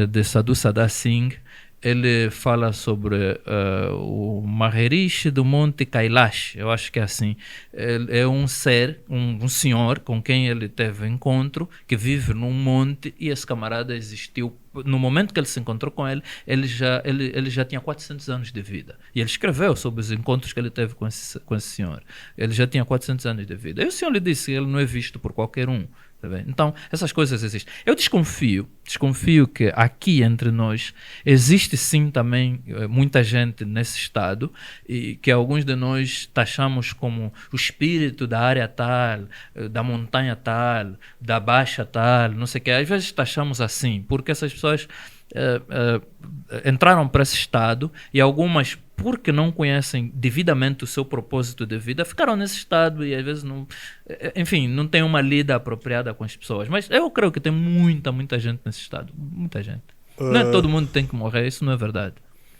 de Sadhu Sada Singh. Ele fala sobre o Maharishi do Monte Kailash, eu acho que é assim. Ele é um ser, um senhor com quem ele teve encontro, que vive num monte, e esse camarada existiu. No momento que ele se encontrou com ele já tinha 400 anos de vida. E ele escreveu sobre os encontros que ele teve com esse senhor. Ele já tinha 400 anos de vida. E o senhor lhe disse que ele não é visto por qualquer um. Tá bem? Então, essas coisas existem. Eu desconfio que aqui entre nós existe sim também muita gente nesse estado, e que alguns de nós taxamos como o espírito da área tal, da montanha tal, da baixa tal, não sei o que. Às vezes taxamos assim, porque essas pessoas entraram para esse estado, e algumas, porque não conhecem devidamente o seu propósito de vida, ficaram nesse estado e às vezes não tem uma lida apropriada com as pessoas. Mas eu creio que tem muita gente nesse estado. Muita gente. Não é todo mundo tem que morrer, isso não é verdade.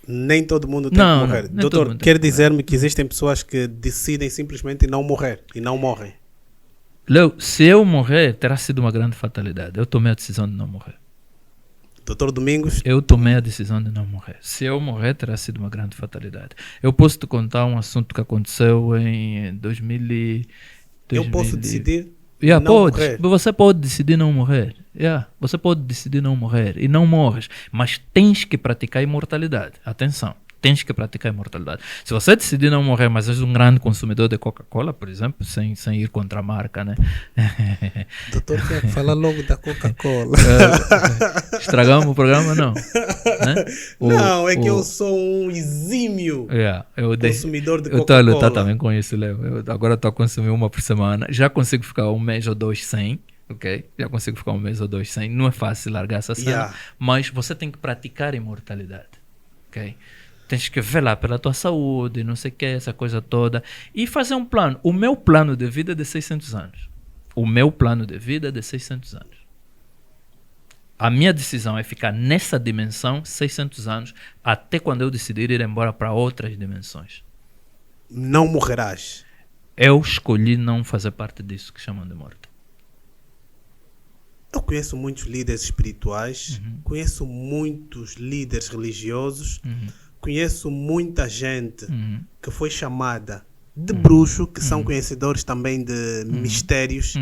Nem todo mundo tem que morrer. Doutor, quer dizer-me que existem pessoas que decidem simplesmente não morrer e não morrem? Leo, se eu morrer, terá sido uma grande fatalidade. Eu tomei a decisão de não morrer. Doutor Domingos? Eu tomei a decisão de não morrer. Se eu morrer, terá sido uma grande fatalidade. Eu posso te contar um assunto que aconteceu em 2000. Eu posso decidir não pode. Morrer? Você pode decidir não morrer. Você pode decidir não morrer e não morres. Mas tens que praticar a imortalidade. Atenção. Tens que praticar a imortalidade. Se você decidir não morrer, mas és um grande consumidor de Coca-Cola, por exemplo, sem ir contra a marca, né? Doutor, fala logo da Coca-Cola. Estragamos o programa, não? Né? Que eu sou um exímio consumidor de Coca-Cola. Eu estou a lutar também com isso, Léo. Agora estou a consumir uma por semana. Já consigo ficar um mês ou dois sem. Ok? Já consigo ficar um mês ou dois sem. Não é fácil largar essa cena. Mas você tem que praticar a imortalidade. Ok? Tens que velar pela tua saúde, não sei o que, essa coisa toda. E fazer um plano. O meu plano de vida é de 600 anos. O meu plano de vida é de 600 anos. A minha decisão é ficar nessa dimensão 600 anos, até quando eu decidir ir embora para outras dimensões. Não morrerás. Eu escolhi não fazer parte disso que chamam de morte. Eu conheço muitos líderes espirituais, conheço muitos líderes religiosos, conheço muita gente que foi chamada de bruxo, que são conhecedores também de mistérios.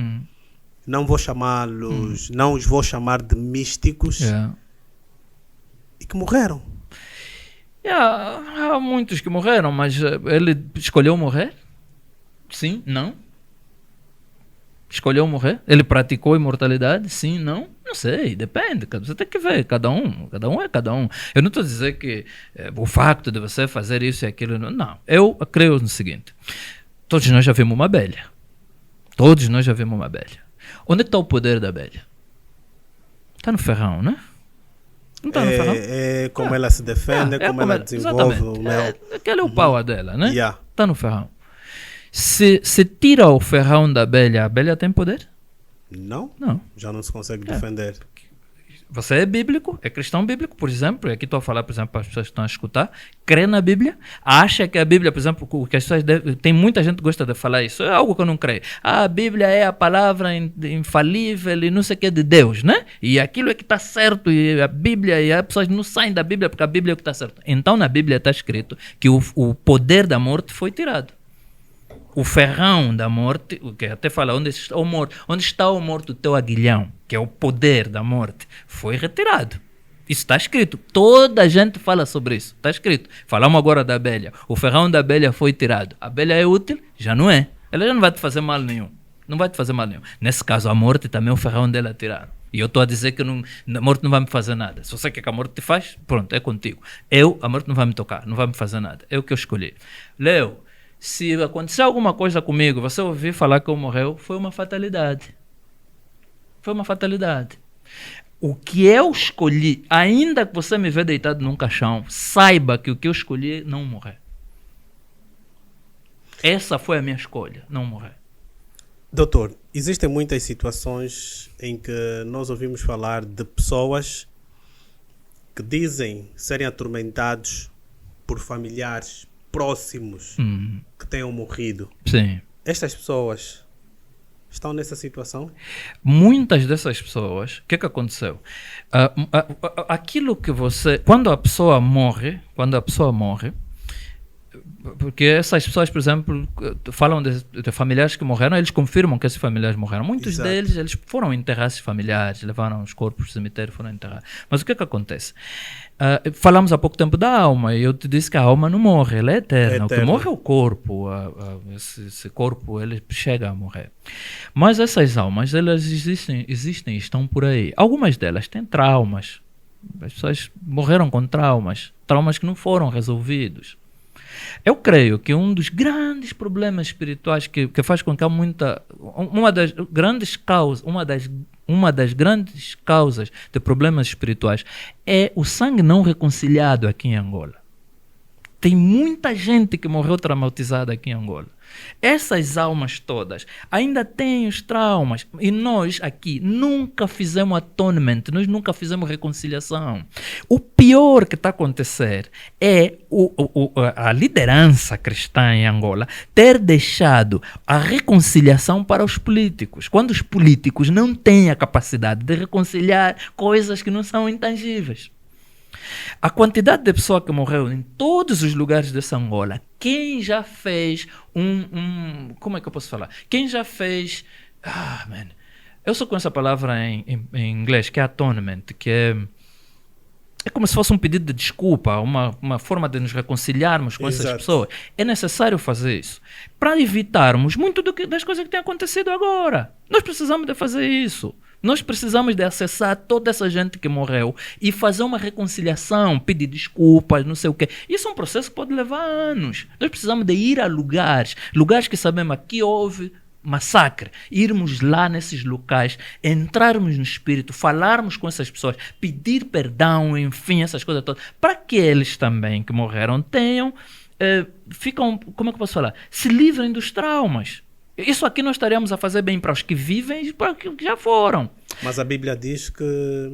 Não vou chamá-los, não os vou chamar de místicos, e que morreram. Há muitos que morreram, mas ele escolheu morrer? Sim, não? Escolheu morrer? Ele praticou imortalidade? Sim, não? Não sei, depende. Você tem que ver, cada um é cada um. Eu não estou a dizer que o facto de você fazer isso e aquilo... Não, eu creio no seguinte. Todos nós já vimos uma abelha. Todos nós já vimos uma abelha. Onde está o poder da abelha? Está no ferrão, né? Não está no ferrão? É como ela se defende, como ela desenvolve o mel. Aquele é o power dela, né? Yeah. Está no ferrão. Se tira o ferrão da abelha, a abelha tem poder? Não? Não. Já não se consegue defender. Você é bíblico, é cristão bíblico, por exemplo, e aqui estou a falar, por exemplo, para as pessoas que estão a escutar, crê na Bíblia, acha que a Bíblia, por exemplo, que as pessoas tem muita gente que gosta de falar isso, é algo que eu não creio. A Bíblia é a palavra infalível e não sei o que de Deus, né? E aquilo é que está certo, e a Bíblia, e as pessoas não saem da Bíblia porque a Bíblia é o que está certo. Então na Bíblia está escrito que o poder da morte foi tirado. O ferrão da morte, o que até fala, onde está o morto? Onde está o morto, o teu aguilhão, que é o poder da morte, foi retirado. Isso está escrito. Toda a gente fala sobre isso. Está escrito. Falamos agora da abelha. O ferrão da abelha foi tirado. A abelha é útil? Já não é. Ela já não vai te fazer mal nenhum. Não vai te fazer mal nenhum. Nesse caso, a morte também, o ferrão dela tiraram. E eu estou a dizer que a morte não vai me fazer nada. Se você quer que a morte te faz, pronto, é contigo. A morte não vai me tocar, não vai me fazer nada. É o que eu escolhi. Leo, se acontecer alguma coisa comigo, você ouvir falar que eu morreu, foi uma fatalidade. Foi uma fatalidade. O que eu escolhi, ainda que você me vê deitado num caixão, saiba que o que eu escolhi é não morrer. Essa foi a minha escolha, não morrer. Doutor, existem muitas situações em que nós ouvimos falar de pessoas que dizem serem atormentados por familiares próximos que tenham morrido. Sim. Estas pessoas estão nessa situação? Muitas dessas pessoas, o que aconteceu? Aquilo que você... Quando a pessoa morre, porque essas pessoas, por exemplo, falam de familiares que morreram, eles confirmam que esses familiares morreram. Muitos Exato. deles, eles foram enterrar esses familiares, levaram os corpos para o cemitério e foram enterrar. Mas o que acontece? Falamos há pouco tempo da alma, e eu te disse que a alma não morre, ela é eterna. O que morre é o corpo, esse corpo ele chega a morrer. Mas essas almas, elas existem e estão por aí. Algumas delas têm traumas. As pessoas morreram com traumas que não foram resolvidos. Eu creio que um dos grandes problemas espirituais que faz com que uma das grandes causas de problemas espirituais é o sangue não reconciliado aqui em Angola. Tem muita gente que morreu traumatizada aqui em Angola. Essas almas todas ainda têm os traumas. E nós aqui nunca fizemos atonement, nós nunca fizemos reconciliação. O pior que está a acontecer é a liderança cristã em Angola ter deixado a reconciliação para os políticos. Quando os políticos não têm a capacidade de reconciliar coisas que não são intangíveis. A quantidade de pessoas que morreu em todos os lugares dessa Angola, quem já fez como é que eu posso falar? Quem já fez... eu só conheço a palavra em inglês, que é atonement, que é como se fosse um pedido de desculpa, uma forma de nos reconciliarmos com essas pessoas. É necessário fazer isso para evitarmos muito das coisas que têm acontecido agora. Nós precisamos de fazer isso. Nós precisamos de acessar toda essa gente que morreu e fazer uma reconciliação, pedir desculpas, não sei o quê. Isso é um processo que pode levar anos. Nós precisamos de ir a lugares que sabemos que houve massacre, irmos lá nesses locais, entrarmos no espírito, falarmos com essas pessoas, pedir perdão, enfim, essas coisas todas, para que eles também que morreram ficam, como é que eu posso falar? Se livrem dos traumas. Isso aqui nós estaremos a fazer bem para os que vivem e para os que já foram. Mas a Bíblia diz que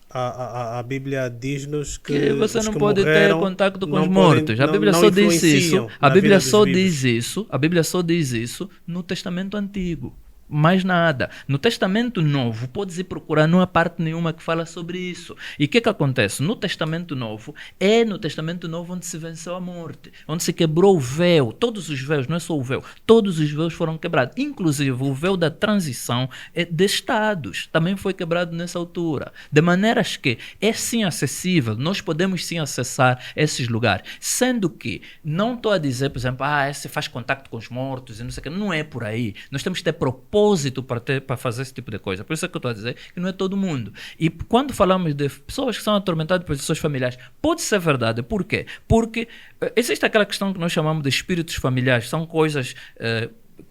a Bíblia diz-nos que você não que pode ter contato com os mortos. A Bíblia só diz isso. A Bíblia só diz isso no Testamento Antigo. Mais nada. No Testamento Novo, podes ir procurar, não há parte nenhuma que fala sobre isso. E o que acontece? No Testamento Novo, é no Testamento Novo onde se venceu a morte, onde se quebrou o véu. Todos os véus, não é só o véu, todos os véus foram quebrados. Inclusive, o véu da transição de estados também foi quebrado nessa altura. De maneiras que é sim acessível, nós podemos sim acessar esses lugares. Sendo que, não estou a dizer, por exemplo, esse faz contato com os mortos e não sei o que, não é por aí. Nós temos que ter propósito para fazer esse tipo de coisa. Por isso é que eu estou a dizer que não é todo mundo. E quando falamos de pessoas que são atormentadas por seus familiares, pode ser verdade. Por quê? Porque existe aquela questão que nós chamamos de espíritos familiares. São coisas,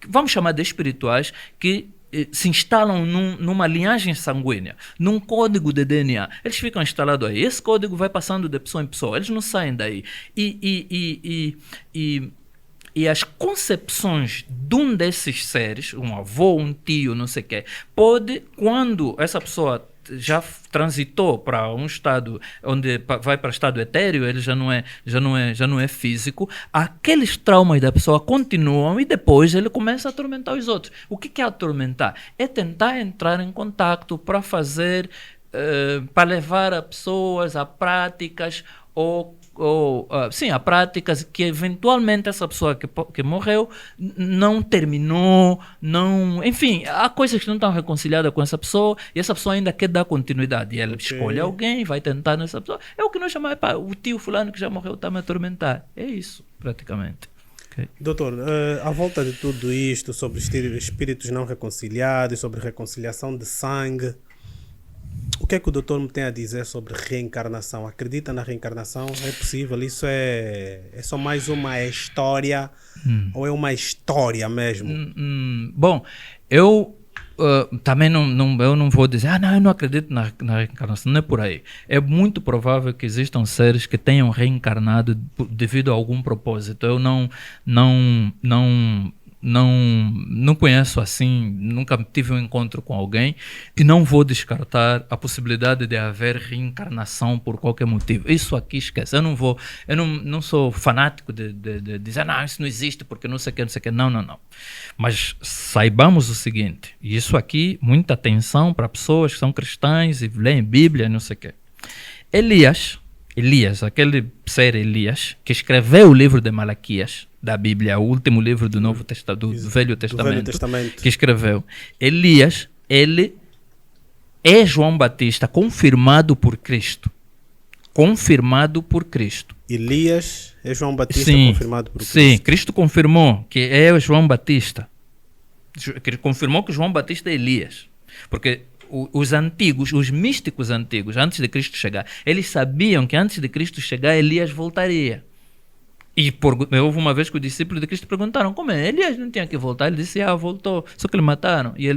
vamos chamar de espirituais, que se instalam numa linhagem sanguínea, num código de DNA. Eles ficam instalados aí. Esse código vai passando de pessoa em pessoa. Eles não saem daí. E as concepções de um desses seres, um avô, um tio, não sei o quê, pode, quando essa pessoa já transitou para um estado onde vai para estado etéreo, ele já não é físico, aqueles traumas da pessoa continuam e depois ele começa a atormentar os outros. O que é atormentar? É tentar entrar em contato para fazer, para levar a pessoas a práticas a práticas que eventualmente essa pessoa que morreu não terminou, enfim, há coisas que não estão reconciliadas com essa pessoa e essa pessoa ainda quer dar continuidade e ela escolhe alguém, vai tentar nessa pessoa. É o que nós chamamos, o tio fulano que já morreu está a me atormentar. É isso, praticamente. Okay. Doutor, à volta de tudo isto, sobre espíritos não reconciliados, sobre reconciliação de sangue, o que é que o doutor me tem a dizer sobre reencarnação? Acredita na reencarnação? É possível? Isso é só mais uma história ou é uma história mesmo? Bom, eu também eu não vou dizer, eu não acredito na reencarnação, não é por aí. É muito provável que existam seres que tenham reencarnado devido a algum propósito. Eu não conheço assim, nunca tive um encontro com alguém e não vou descartar a possibilidade de haver reencarnação por qualquer motivo. Isso aqui esquece. Eu não sou fanático de dizer, isso não existe porque não sei o que. Não. Mas saibamos o seguinte, e isso aqui, muita atenção para pessoas que são cristãs e leem Bíblia, não sei o que. Elias, aquele ser Elias, que escreveu o livro de Malaquias, da Bíblia, o último livro do Novo Testamento, do Velho Testamento, que escreveu. Elias, ele é João Batista confirmado por Cristo. Elias é João Batista confirmado por Cristo. Sim, Cristo confirmou que é João Batista. Confirmou que João Batista é Elias. Porque os antigos, os místicos antigos, antes de Cristo chegar, eles sabiam que antes de Cristo chegar, Elias voltaria. E houve uma vez que os discípulos de Cristo perguntaram, como é? Elias não tinha que voltar? Ele disse, voltou, só que ele mataram. E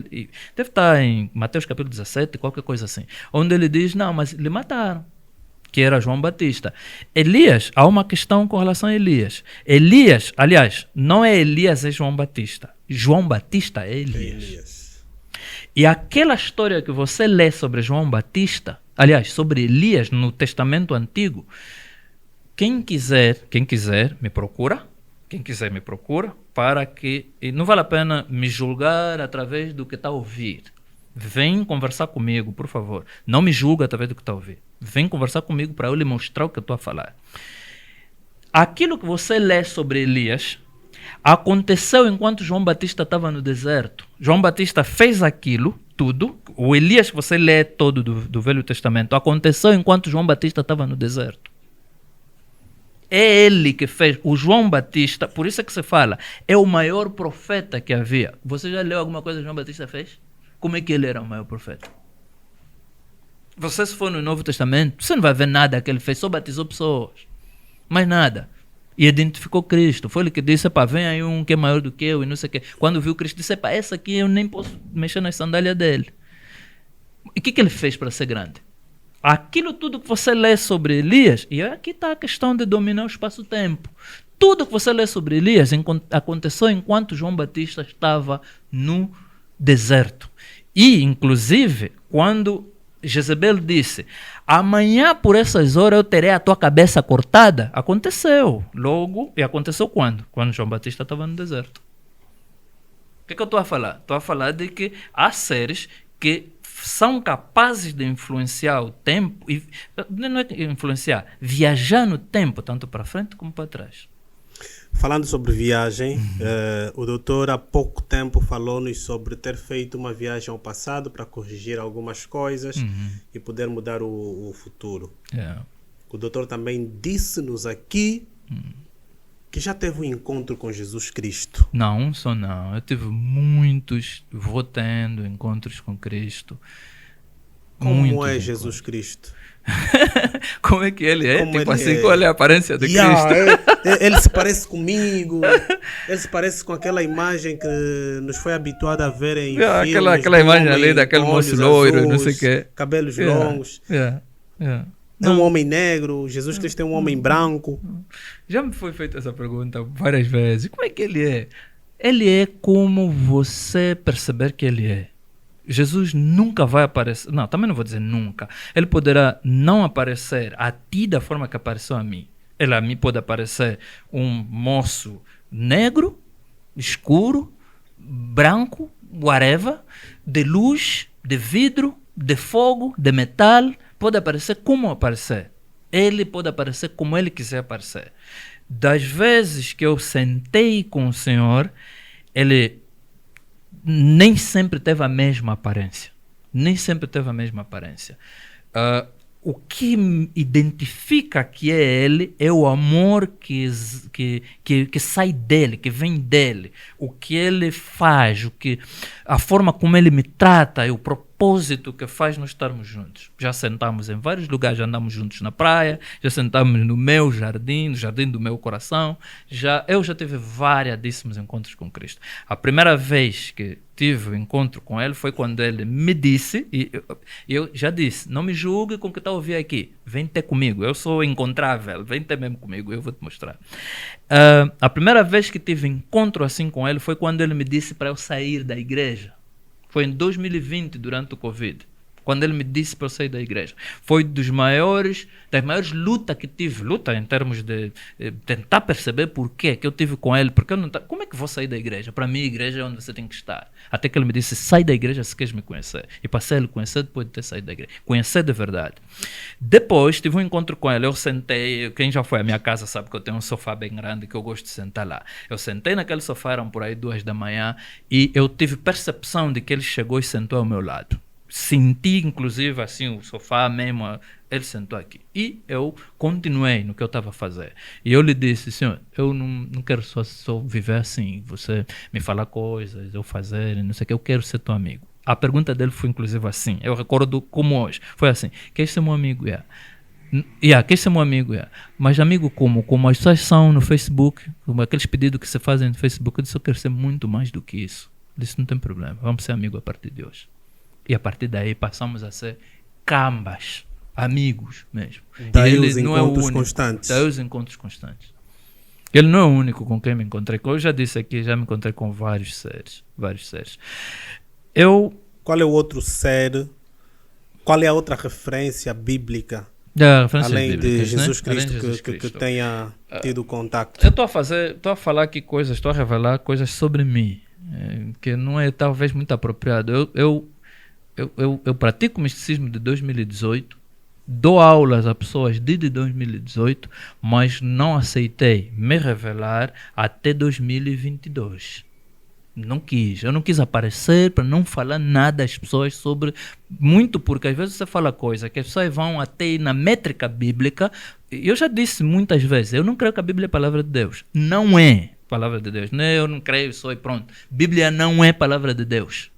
deve estar em Mateus capítulo 17, qualquer coisa assim, onde ele diz, não, mas lhe mataram, que era João Batista. Elias, há uma questão com relação a Elias. Elias, aliás, não é Elias, é João Batista. João Batista é Elias. E aquela história que você lê sobre João Batista, aliás, sobre Elias no Testamento Antigo, quem quiser me procura, para que, e não vale a pena me julgar através do que está a ouvir. Vem conversar comigo, por favor. Não me julga através do que está a ouvir. Vem conversar comigo para eu lhe mostrar o que eu estou a falar. Aquilo que você lê sobre Elias aconteceu enquanto João Batista estava no deserto. João Batista fez aquilo tudo. O Elias que você lê todo do Velho Testamento aconteceu enquanto João Batista estava no deserto. É ele que fez. O João Batista, por isso é que se fala, é o maior profeta que havia. Você já leu alguma coisa que João Batista fez? Como é que ele era o maior profeta? Você, se for no Novo Testamento, você não vai ver nada que ele fez, só batizou pessoas. Mais nada. E identificou Cristo. Foi ele que disse, vem aí um que é maior do que eu e não sei o quê. Quando viu Cristo, disse, essa aqui eu nem posso mexer nas sandálias dele. E o que ele fez para ser grande? Aquilo tudo que você lê sobre Elias, e aqui está a questão de dominar o espaço-tempo. Tudo que você lê sobre Elias aconteceu enquanto João Batista estava no deserto. E, inclusive, quando Jezebel disse, amanhã por essas horas eu terei a tua cabeça cortada, aconteceu. Logo, e aconteceu quando? Quando João Batista estava no deserto. que eu estou a falar? Estou a falar de que há seres que são capazes de influenciar o tempo, e não é influenciar, viajar no tempo, tanto para frente como para trás. Falando sobre viagem, o doutor há pouco tempo falou-nos sobre ter feito uma viagem ao passado para corrigir algumas coisas e poder mudar o futuro. Yeah. O doutor também disse-nos aqui que já teve um encontro com Jesus Cristo. Não, só não. Eu tive muitos, vou tendo encontros com Cristo. Como Muitos é encontros. Jesus Cristo? Como é que ele é? Como Tipo ele assim, é? qual é a aparência de Yeah, Cristo? ele se parece comigo, ele se parece com aquela imagem que nos foi habituado a ver em Yeah, filmes, aquela do imagem homem ali daquele com moço olhos loiro, não azuis, sei o quê. cabelos Yeah, longos. yeah. É um homem negro, Jesus Cristo é um homem branco. Já me foi feita essa pergunta várias vezes. Como é que ele é? Ele é como você perceber que ele é. Jesus nunca vai aparecer. Não, também não vou dizer nunca. Ele poderá não aparecer a ti da forma que apareceu a mim. Ele a mim pode aparecer um moço negro, escuro, branco, whatever, de luz, de vidro, de fogo, de metal. Pode aparecer como aparecer. Ele pode aparecer como ele quiser aparecer. Das vezes que eu sentei com o Senhor, ele nem sempre teve a mesma aparência. Nem sempre teve a mesma aparência. O que me identifica que é ele é o amor que sai dele, que vem dele. O que ele faz, a forma como ele me trata e o propósito que faz nós estarmos juntos. Já sentamos em vários lugares, já andamos juntos na praia, já sentamos no meu jardim, no jardim do meu coração. Eu já tive variadíssimos encontros com Cristo. A primeira vez que tive um encontro com ele foi quando ele me disse, e eu já disse, não me julgue com o que está a ouvir aqui, vem ter comigo, eu sou encontrável, vem ter mesmo comigo, eu vou te mostrar. A primeira vez que tive encontro assim com ele foi quando ele me disse para eu sair da igreja. Foi em 2020, durante o Covid, quando ele me disse para eu sair da igreja. Foi das maiores lutas que tive, luta em termos de tentar perceber porquê que eu tive com ele, porque eu não como é que vou sair da igreja? Para mim, a igreja é onde você tem que estar. Até que ele me disse, sai da igreja se queres me conhecer. E passei a ele conhecer depois de ter saído da igreja. Conhecer de verdade. Depois, tive um encontro com ele, eu sentei, quem já foi à minha casa sabe que eu tenho um sofá bem grande que eu gosto de sentar lá. Eu sentei naquele sofá, eram por aí 2 da manhã, e eu tive percepção de que ele chegou e sentou ao meu lado. Senti, inclusive, assim, o sofá mesmo, ele sentou aqui. E eu continuei no que eu estava a fazer. E eu lhe disse, senhor, eu não quero só viver assim, você me falar coisas, eu fazer, não sei o que, eu quero ser teu amigo. A pergunta dele foi, inclusive, assim, eu recordo como hoje. Foi assim, queres ser meu amigo? Queres ser meu amigo? Mas amigo como as pessoas são no Facebook, como aqueles pedidos que se fazem no Facebook, eu disse, eu quero ser muito mais do que isso. Eu disse, não tem problema, vamos ser amigos a partir de hoje. E a partir daí passamos a ser cambas, amigos mesmo. Daí ele os não é o encontros único. constantes. Daí os encontros constantes. Ele não é o único com quem me encontrei. Como eu já disse aqui, já me encontrei com vários seres. Qual é o outro ser? Qual é a outra referência bíblica? Além de Jesus Cristo, que tenha tido contato. Eu estou a falar aqui coisas, estou a revelar coisas sobre mim, que não é talvez muito apropriado. Eu pratico o misticismo de 2018, dou aulas a pessoas de 2018, mas não aceitei me revelar até 2022. Eu não quis aparecer para não falar nada às pessoas sobre, muito porque às vezes você fala coisa que as pessoas vão até ir na métrica bíblica. Eu já disse muitas vezes, eu não creio que a Bíblia é a palavra de Deus. Não é palavra de Deus. Eu não creio, só e pronto. Bíblia não é palavra de Deus.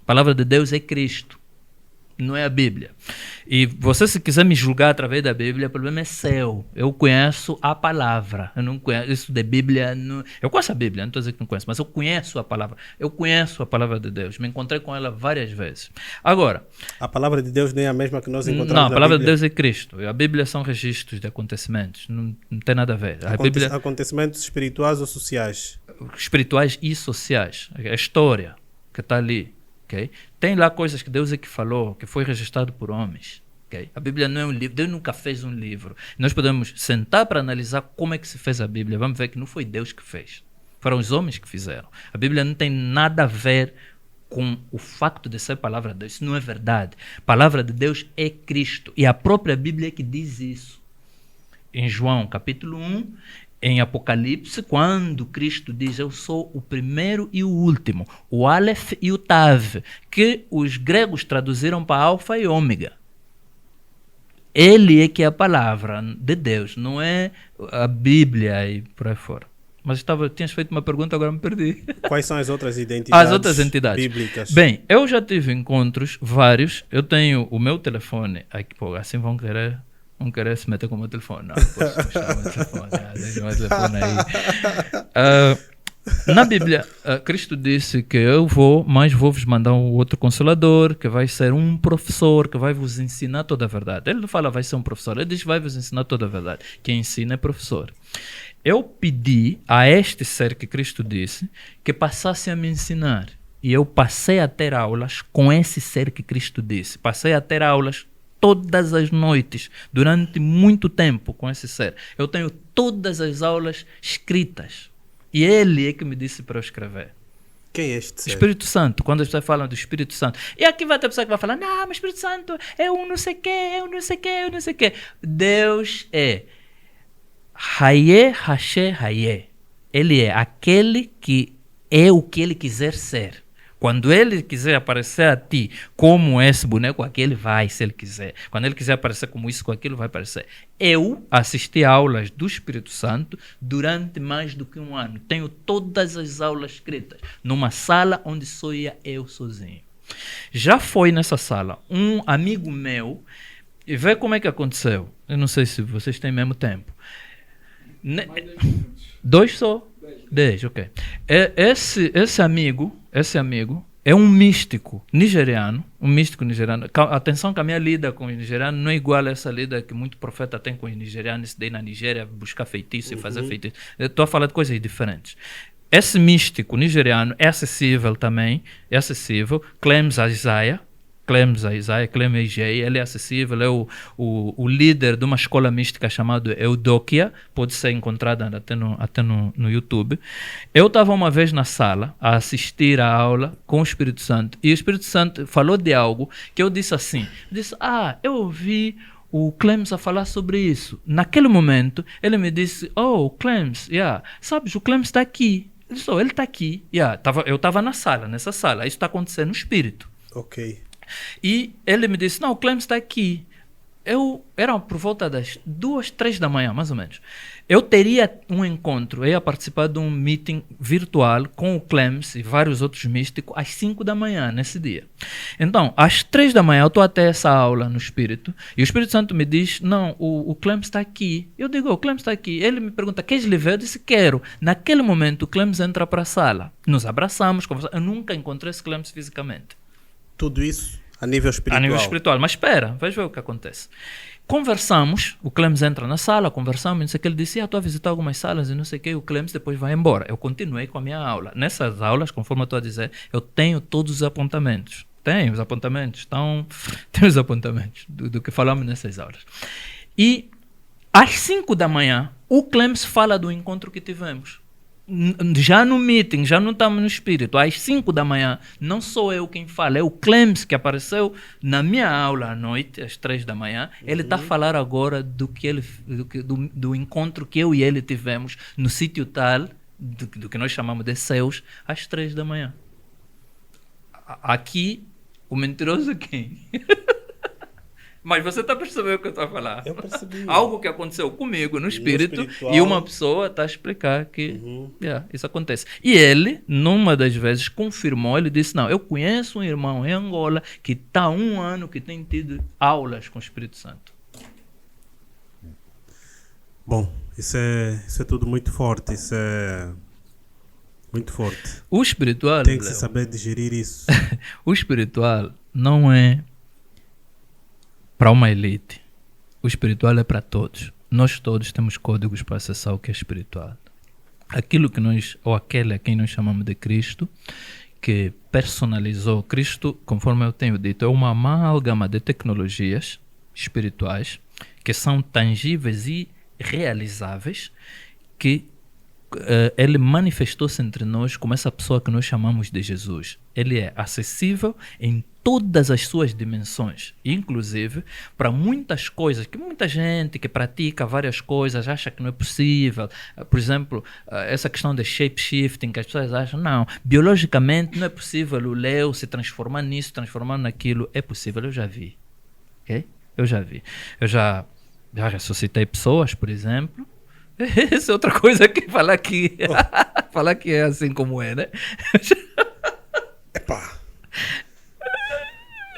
A palavra de Deus é Cristo, não é a Bíblia. E você, se quiser me julgar através da Bíblia, o problema é seu. Eu conheço a palavra. Eu não conheço isso de Bíblia. Eu conheço a Bíblia, não estou dizendo que não conheço, mas eu conheço a palavra. Eu conheço a palavra de Deus. Me encontrei com ela várias vezes. Agora, a palavra de Deus não é a mesma que nós encontramos não, a palavra de Deus é Cristo. A Bíblia são registros de acontecimentos. Não tem nada a ver. Bíblia, acontecimentos espirituais ou sociais? Espirituais e sociais. A história que está ali. Okay? Tem lá coisas que Deus é que falou, que foi registrado por homens. Okay? A Bíblia não é um livro, Deus nunca fez um livro. Nós podemos sentar para analisar como é que se fez a Bíblia. Vamos ver que não foi Deus que fez. Foram os homens que fizeram. A Bíblia não tem nada a ver com o facto de ser palavra de Deus. Isso não é verdade. A palavra de Deus é Cristo. E a própria Bíblia é que diz isso. Em João capítulo 1, em Apocalipse, quando Cristo diz: eu sou o primeiro e o último, o Aleph e o Tav, que os gregos traduziram para Alfa e Ômega. Ele é que é a palavra de Deus, não é a Bíblia e por aí fora. Mas tinhas feito uma pergunta, agora me perdi. Quais são as outras identidades, As outras entidades bíblicas? Bem, eu já tive encontros vários. Eu tenho o meu telefone aqui, pô, assim vão querer se meter com o meu telefone. Não posso mostrar o meu telefone. Deixa o meu telefone aí. Na Bíblia, Cristo disse que mas vou-vos mandar um outro consolador, que vai ser um professor, que vai vos ensinar toda a verdade. Ele não fala vai ser um professor, ele diz vai vos ensinar toda a verdade. Quem ensina é professor. Eu pedi a este ser que Cristo disse que passasse a me ensinar. E eu passei a ter aulas com esse ser que Cristo disse. Passei a ter aulas todas as noites, durante muito tempo com esse ser. Eu tenho todas as aulas escritas. E ele é que me disse para eu escrever. Quem é este ser? Espírito Santo, quando as pessoas falam do Espírito Santo. E aqui vai ter pessoa que vai falar, não, mas Espírito Santo é um não sei o quê, é um não sei o quê, é um não sei o quê. Deus é Hayé, Hashé, Hayé. Ele é aquele que é o que ele quiser ser. Quando ele quiser aparecer a ti como esse boneco aqui, ele vai, se ele quiser. Quando ele quiser aparecer como isso, com aquilo, vai aparecer. Eu assisti a aulas do Espírito Santo durante mais do que um ano. Tenho todas as aulas escritas numa sala onde só ia eu sozinho. Já foi nessa sala um amigo meu, e vê como é que aconteceu. Eu não sei se vocês têm mesmo tempo. 2 só? 10, ok. Esse amigo é um místico nigeriano. Atenção que a minha lida com os nigerianos não é igual a essa lida que muito profeta tem com os nigerianos, daí na Nigéria buscar feitiço e fazer feitiço. Eu estou a falar de coisas diferentes. Esse místico nigeriano é acessível também, Clems Isaiah, ele é acessível, é o líder de uma escola mística chamada Eudokia, pode ser encontrada até no YouTube. Eu estava uma vez na sala a assistir a aula com o Espírito Santo, e o Espírito Santo falou de algo que eu disse assim, eu ouvi o Clems a falar sobre isso. Naquele momento, ele me disse, Clems, sabes, o Clems está aqui. Ele está aqui. Eu estava nessa sala, isso está acontecendo no Espírito. Ok. E ele me disse, não, o Clems está aqui. Era por volta das 2, 3 da manhã, mais ou menos. Eu teria um encontro, eu ia participar de um meeting virtual com o Clems e vários outros místicos às 5 da manhã, nesse dia. Então, às 3 da manhã, eu estou até essa aula no Espírito, e o Espírito Santo me diz, não, o Clems está aqui. Eu digo, o Clems está aqui. Ele me pergunta, queres lhe ver? Eu disse, quero. Naquele momento, o Clems entra para a sala. Nos abraçamos, conversamos. Eu nunca encontrei esse Clems fisicamente. Tudo isso a nível espiritual? A nível espiritual. Mas espera, vais ver o que acontece. Conversamos, o Clems entra na sala, conversamos, não sei o que, ele disse, estou a visitar algumas salas e não sei o que, o Clems depois vai embora. Eu continuei com a minha aula. Nessas aulas, conforme eu estou a dizer, eu tenho todos os apontamentos. Tenho os apontamentos do que falamos nessas aulas. E às 5 da manhã, o Clems fala do encontro que tivemos. Já no meeting, já não estamos no Espírito. Às 5 da manhã, não sou eu quem fala, é o Clems que apareceu na minha aula à noite, às 3 da manhã. Ele está a falar agora do encontro que eu e ele tivemos no sítio tal, do que nós chamamos de Céus, às 3 da manhã. Aqui, o mentiroso é quem? Mas você está percebendo o que eu estou a falar? Eu percebi. Algo que aconteceu comigo no espírito e uma pessoa está a explicar que isso acontece. E ele, numa das vezes, confirmou, ele disse, não, eu conheço um irmão em Angola que está há 1 ano que tem tido aulas com o Espírito Santo. Bom, isso é tudo muito forte, isso é muito forte. O espiritual... Tem que se saber digerir isso. O espiritual não é para uma elite. O espiritual é para todos. Nós todos temos códigos para acessar o que é espiritual. Aquilo que nós, ou aquele a quem nós chamamos de Cristo, que personalizou Cristo, conforme eu tenho dito, é uma amálgama de tecnologias espirituais que são tangíveis e realizáveis, que ele manifestou-se entre nós como essa pessoa que nós chamamos de Jesus. Ele é acessível em todas as suas dimensões, inclusive para muitas coisas que muita gente que pratica várias coisas acha que não é possível. Por exemplo, essa questão de shape-shifting, que as pessoas acham, não, biologicamente não é possível o Leo se transformar nisso, transformar naquilo. É possível, eu já vi. Okay? Eu já vi. Eu já ressuscitei pessoas, por exemplo. Essa é outra coisa que falar que falar que é assim como é, né? Epá.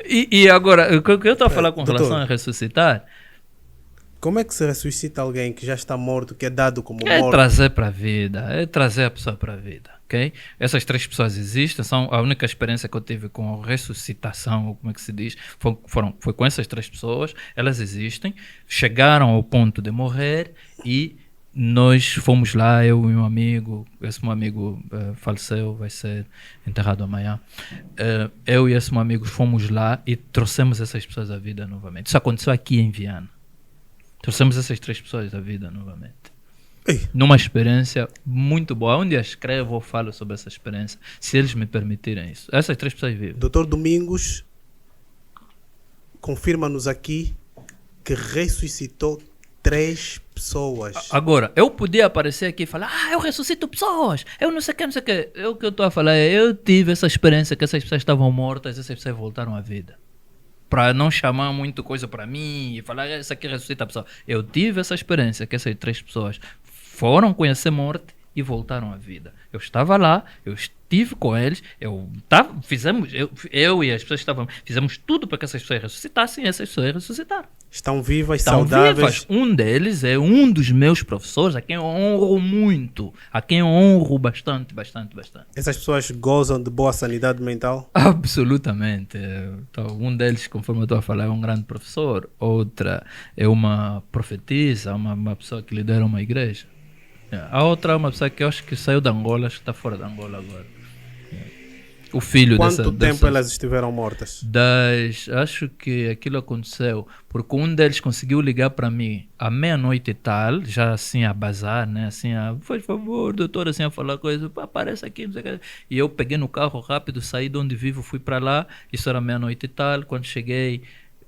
E agora, o que eu estou a falar com doutor, relação a ressuscitar como é que se ressuscita alguém que já está morto, que é dado como é morto? trazer para a vida, é trazer a pessoa para a vida, ok? Essas 3 pessoas existem, são a única experiência que eu tive com ressuscitação, ou como é que se diz, foi com essas 3 pessoas, elas existem, chegaram ao ponto de morrer e nós fomos lá, eu e um amigo, esse meu amigo faleceu, vai ser enterrado amanhã. Eu e esse meu amigo fomos lá e trouxemos essas pessoas à vida novamente. Isso aconteceu aqui em Viana. Trouxemos essas 3 pessoas à vida novamente. Ei. Numa experiência muito boa. Onde eu escrevo ou falo sobre essa experiência, se eles me permitirem isso. Essas 3 pessoas vivem. Doutor Domingos confirma-nos aqui que ressuscitou 3 pessoas. Agora, eu podia aparecer aqui e falar, eu ressuscito pessoas, eu não sei o que, não sei o que. O que eu estou a falar é, eu tive essa experiência que essas pessoas estavam mortas, essas pessoas voltaram à vida. Para não chamar muito coisa para mim e falar, essa aqui ressuscita a pessoa. Eu tive essa experiência que essas 3 pessoas foram conhecer morte e voltaram à vida. Eu estava lá, eu estive com eles, eu e as pessoas que estavam, fizemos tudo para que essas pessoas ressuscitassem e essas pessoas ressuscitaram. Estão vivas, Estão saudáveis. vivas. Um deles é um dos meus professores, a quem eu honro muito, a quem eu honro bastante. Essas pessoas gozam de boa sanidade mental? Absolutamente. Então, um deles, conforme eu estou a falar, é um grande professor. Outra é uma profetisa, uma pessoa que lidera uma igreja. A outra é uma pessoa que eu acho que saiu da Angola, acho que está fora da Angola agora. O filho Quanto tempo elas estiveram mortas? Acho que aquilo aconteceu porque um deles conseguiu ligar para mim à meia-noite e tal, já assim a bazar, né? Assim, faz favor, doutor, assim a falar coisa, aparece aqui, não sei o que. E eu peguei no carro rápido, saí de onde vivo, fui para lá, isso era meia-noite e tal. Quando cheguei,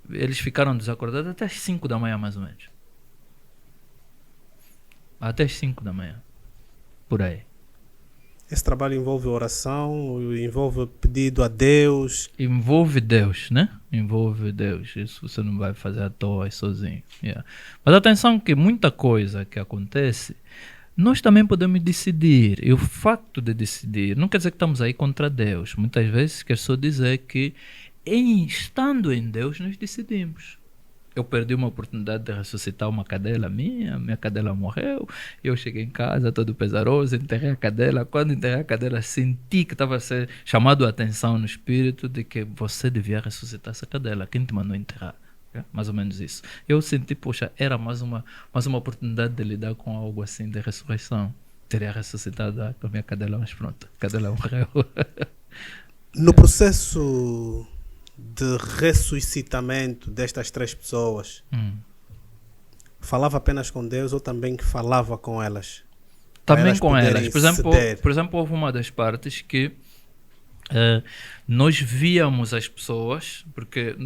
eles ficaram desacordados até as 5 da manhã, mais ou menos. Até as 5 da manhã, por aí. Esse trabalho envolve oração, envolve pedido a Deus. Envolve Deus, né? Envolve Deus. Isso você não vai fazer à toa sozinho. Yeah. Mas atenção que muita coisa que acontece, nós também podemos decidir. E o facto de decidir não quer dizer que estamos aí contra Deus. Muitas vezes quer só dizer que estando em Deus nós decidimos. Eu perdi uma oportunidade de ressuscitar uma cadela minha cadela morreu, eu cheguei em casa todo pesaroso, enterrei a cadela. Quando enterrei a cadela, senti que estava a ser chamado a atenção no espírito de que você devia ressuscitar essa cadela, quem te mandou enterrar? Mais ou menos isso. Eu senti, poxa, era mais uma oportunidade de lidar com algo assim de ressurreição. Teria ressuscitado a minha cadela, mas pronto, a cadela morreu. No processo de ressuscitamento destas 3 pessoas, falava apenas com Deus ou também que falava com elas? Também com elas. Por exemplo, houve uma das partes que nós víamos as pessoas, porque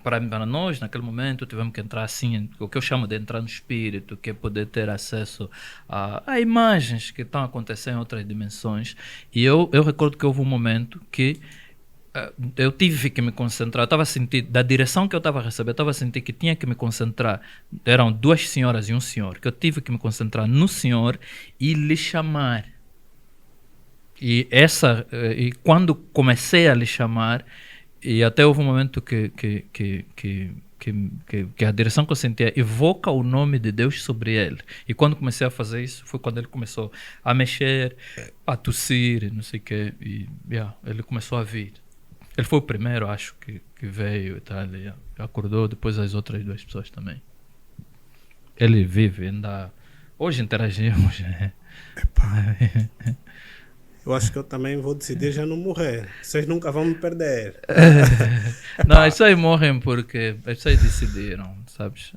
para nós naquele momento tivemos que entrar assim, o que eu chamo de entrar no espírito, que é poder ter acesso a imagens que estão acontecendo em outras dimensões. E eu recordo que houve um momento que eu tive que me concentrar, eu estava a sentir, da direção que eu estava a receber, eu estava a sentir que tinha que me concentrar, eram 2 senhoras e um senhor, que eu tive que me concentrar no senhor e lhe chamar. E quando comecei a lhe chamar, e até houve um momento que a direção que eu sentia evoca o nome de Deus sobre ele. E quando comecei a fazer isso, foi quando ele começou a mexer, a tossir, não sei o quê, e ele começou a vir. Ele foi o primeiro, acho, que veio e tal, e acordou, depois as outras 2 pessoas também. Ele vive, ainda... Hoje interagimos, né? Eu acho que eu também vou decidir já não morrer. Vocês nunca vão me perder. Não, as pessoas morrem porque as pessoas decidiram, sabes?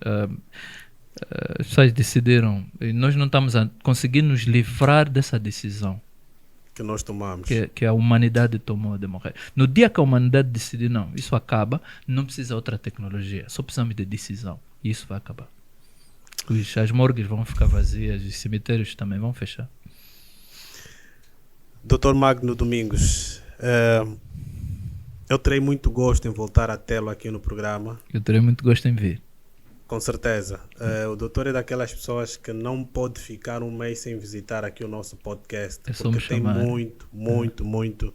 As pessoas decidiram e nós não estamos a conseguir nos livrar dessa decisão Que nós tomamos. que a humanidade tomou de morrer. No dia que a humanidade decidir, não, isso acaba, não precisa outra tecnologia, só precisamos de decisão e isso vai acabar. As morgues vão ficar vazias, os cemitérios também vão fechar. Dr. Magno Domingos, eu terei muito gosto em voltar a tê-lo aqui no programa. Eu terei muito gosto em vir. Com certeza. O doutor é daquelas pessoas que não pode ficar um mês sem visitar aqui o nosso podcast. É só me Porque tem chamar. muito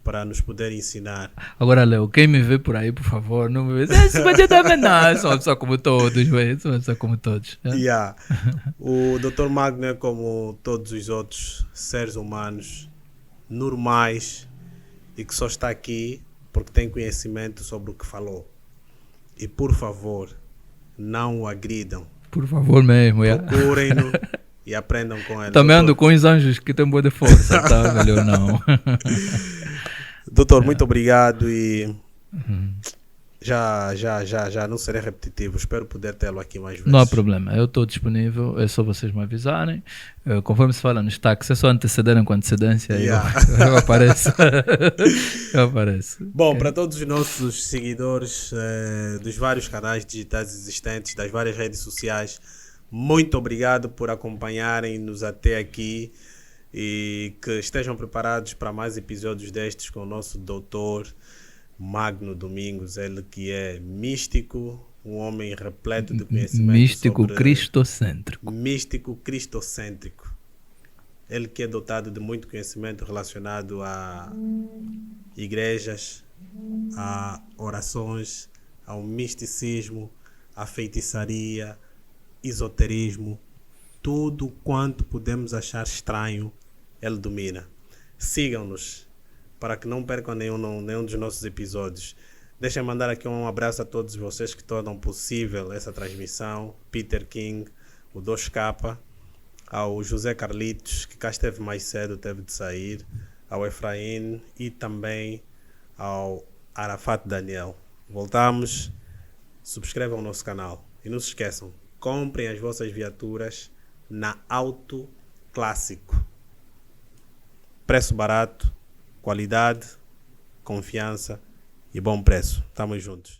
para nos poder ensinar. Agora, Léo, quem me vê por aí, por favor, não me vê. Esse vai também não, sou uma pessoa como todos, velho. Sou uma pessoa como todos. Yeah. O Dr. Magno é como todos os outros seres humanos normais e que só está aqui porque tem conhecimento sobre o que falou. E por favor, não o agridam. Por favor mesmo. Procurem-no e aprendam com ele. Também ando Doutor, com os anjos que têm boa de força, tá? Melhor não. doutor, muito obrigado e já não serei repetitivo. Espero poder tê-lo aqui mais vezes. Não há problema, eu estou disponível, é só vocês me avisarem. Conforme se fala nos táxis, é só antecederem com antecedência e eu apareço. Eu apareço. Bom, para todos os nossos seguidores dos vários canais digitais existentes, das várias redes sociais, muito obrigado por acompanharem-nos até aqui e que estejam preparados para mais episódios destes com o nosso doutor Magno Domingos, ele que é místico, um homem repleto de conhecimento. Místico cristocêntrico. Místico cristocêntrico. Ele que é dotado de muito conhecimento relacionado a igrejas, a orações, ao misticismo, a feitiçaria, esoterismo, tudo quanto podemos achar estranho, ele domina. Sigam-nos para que não percam nenhum dos nossos episódios. Deixem mandar aqui um abraço a todos vocês que tornam possível essa transmissão. Peter King, o 2K, ao José Carlitos, que cá esteve mais cedo, teve de sair, ao Efraim e também ao Arafat Daniel. Voltamos, subscrevam o nosso canal e não se esqueçam, comprem as vossas viaturas na Auto Clássico. Preço barato, qualidade, confiança e bom preço. Tamo juntos.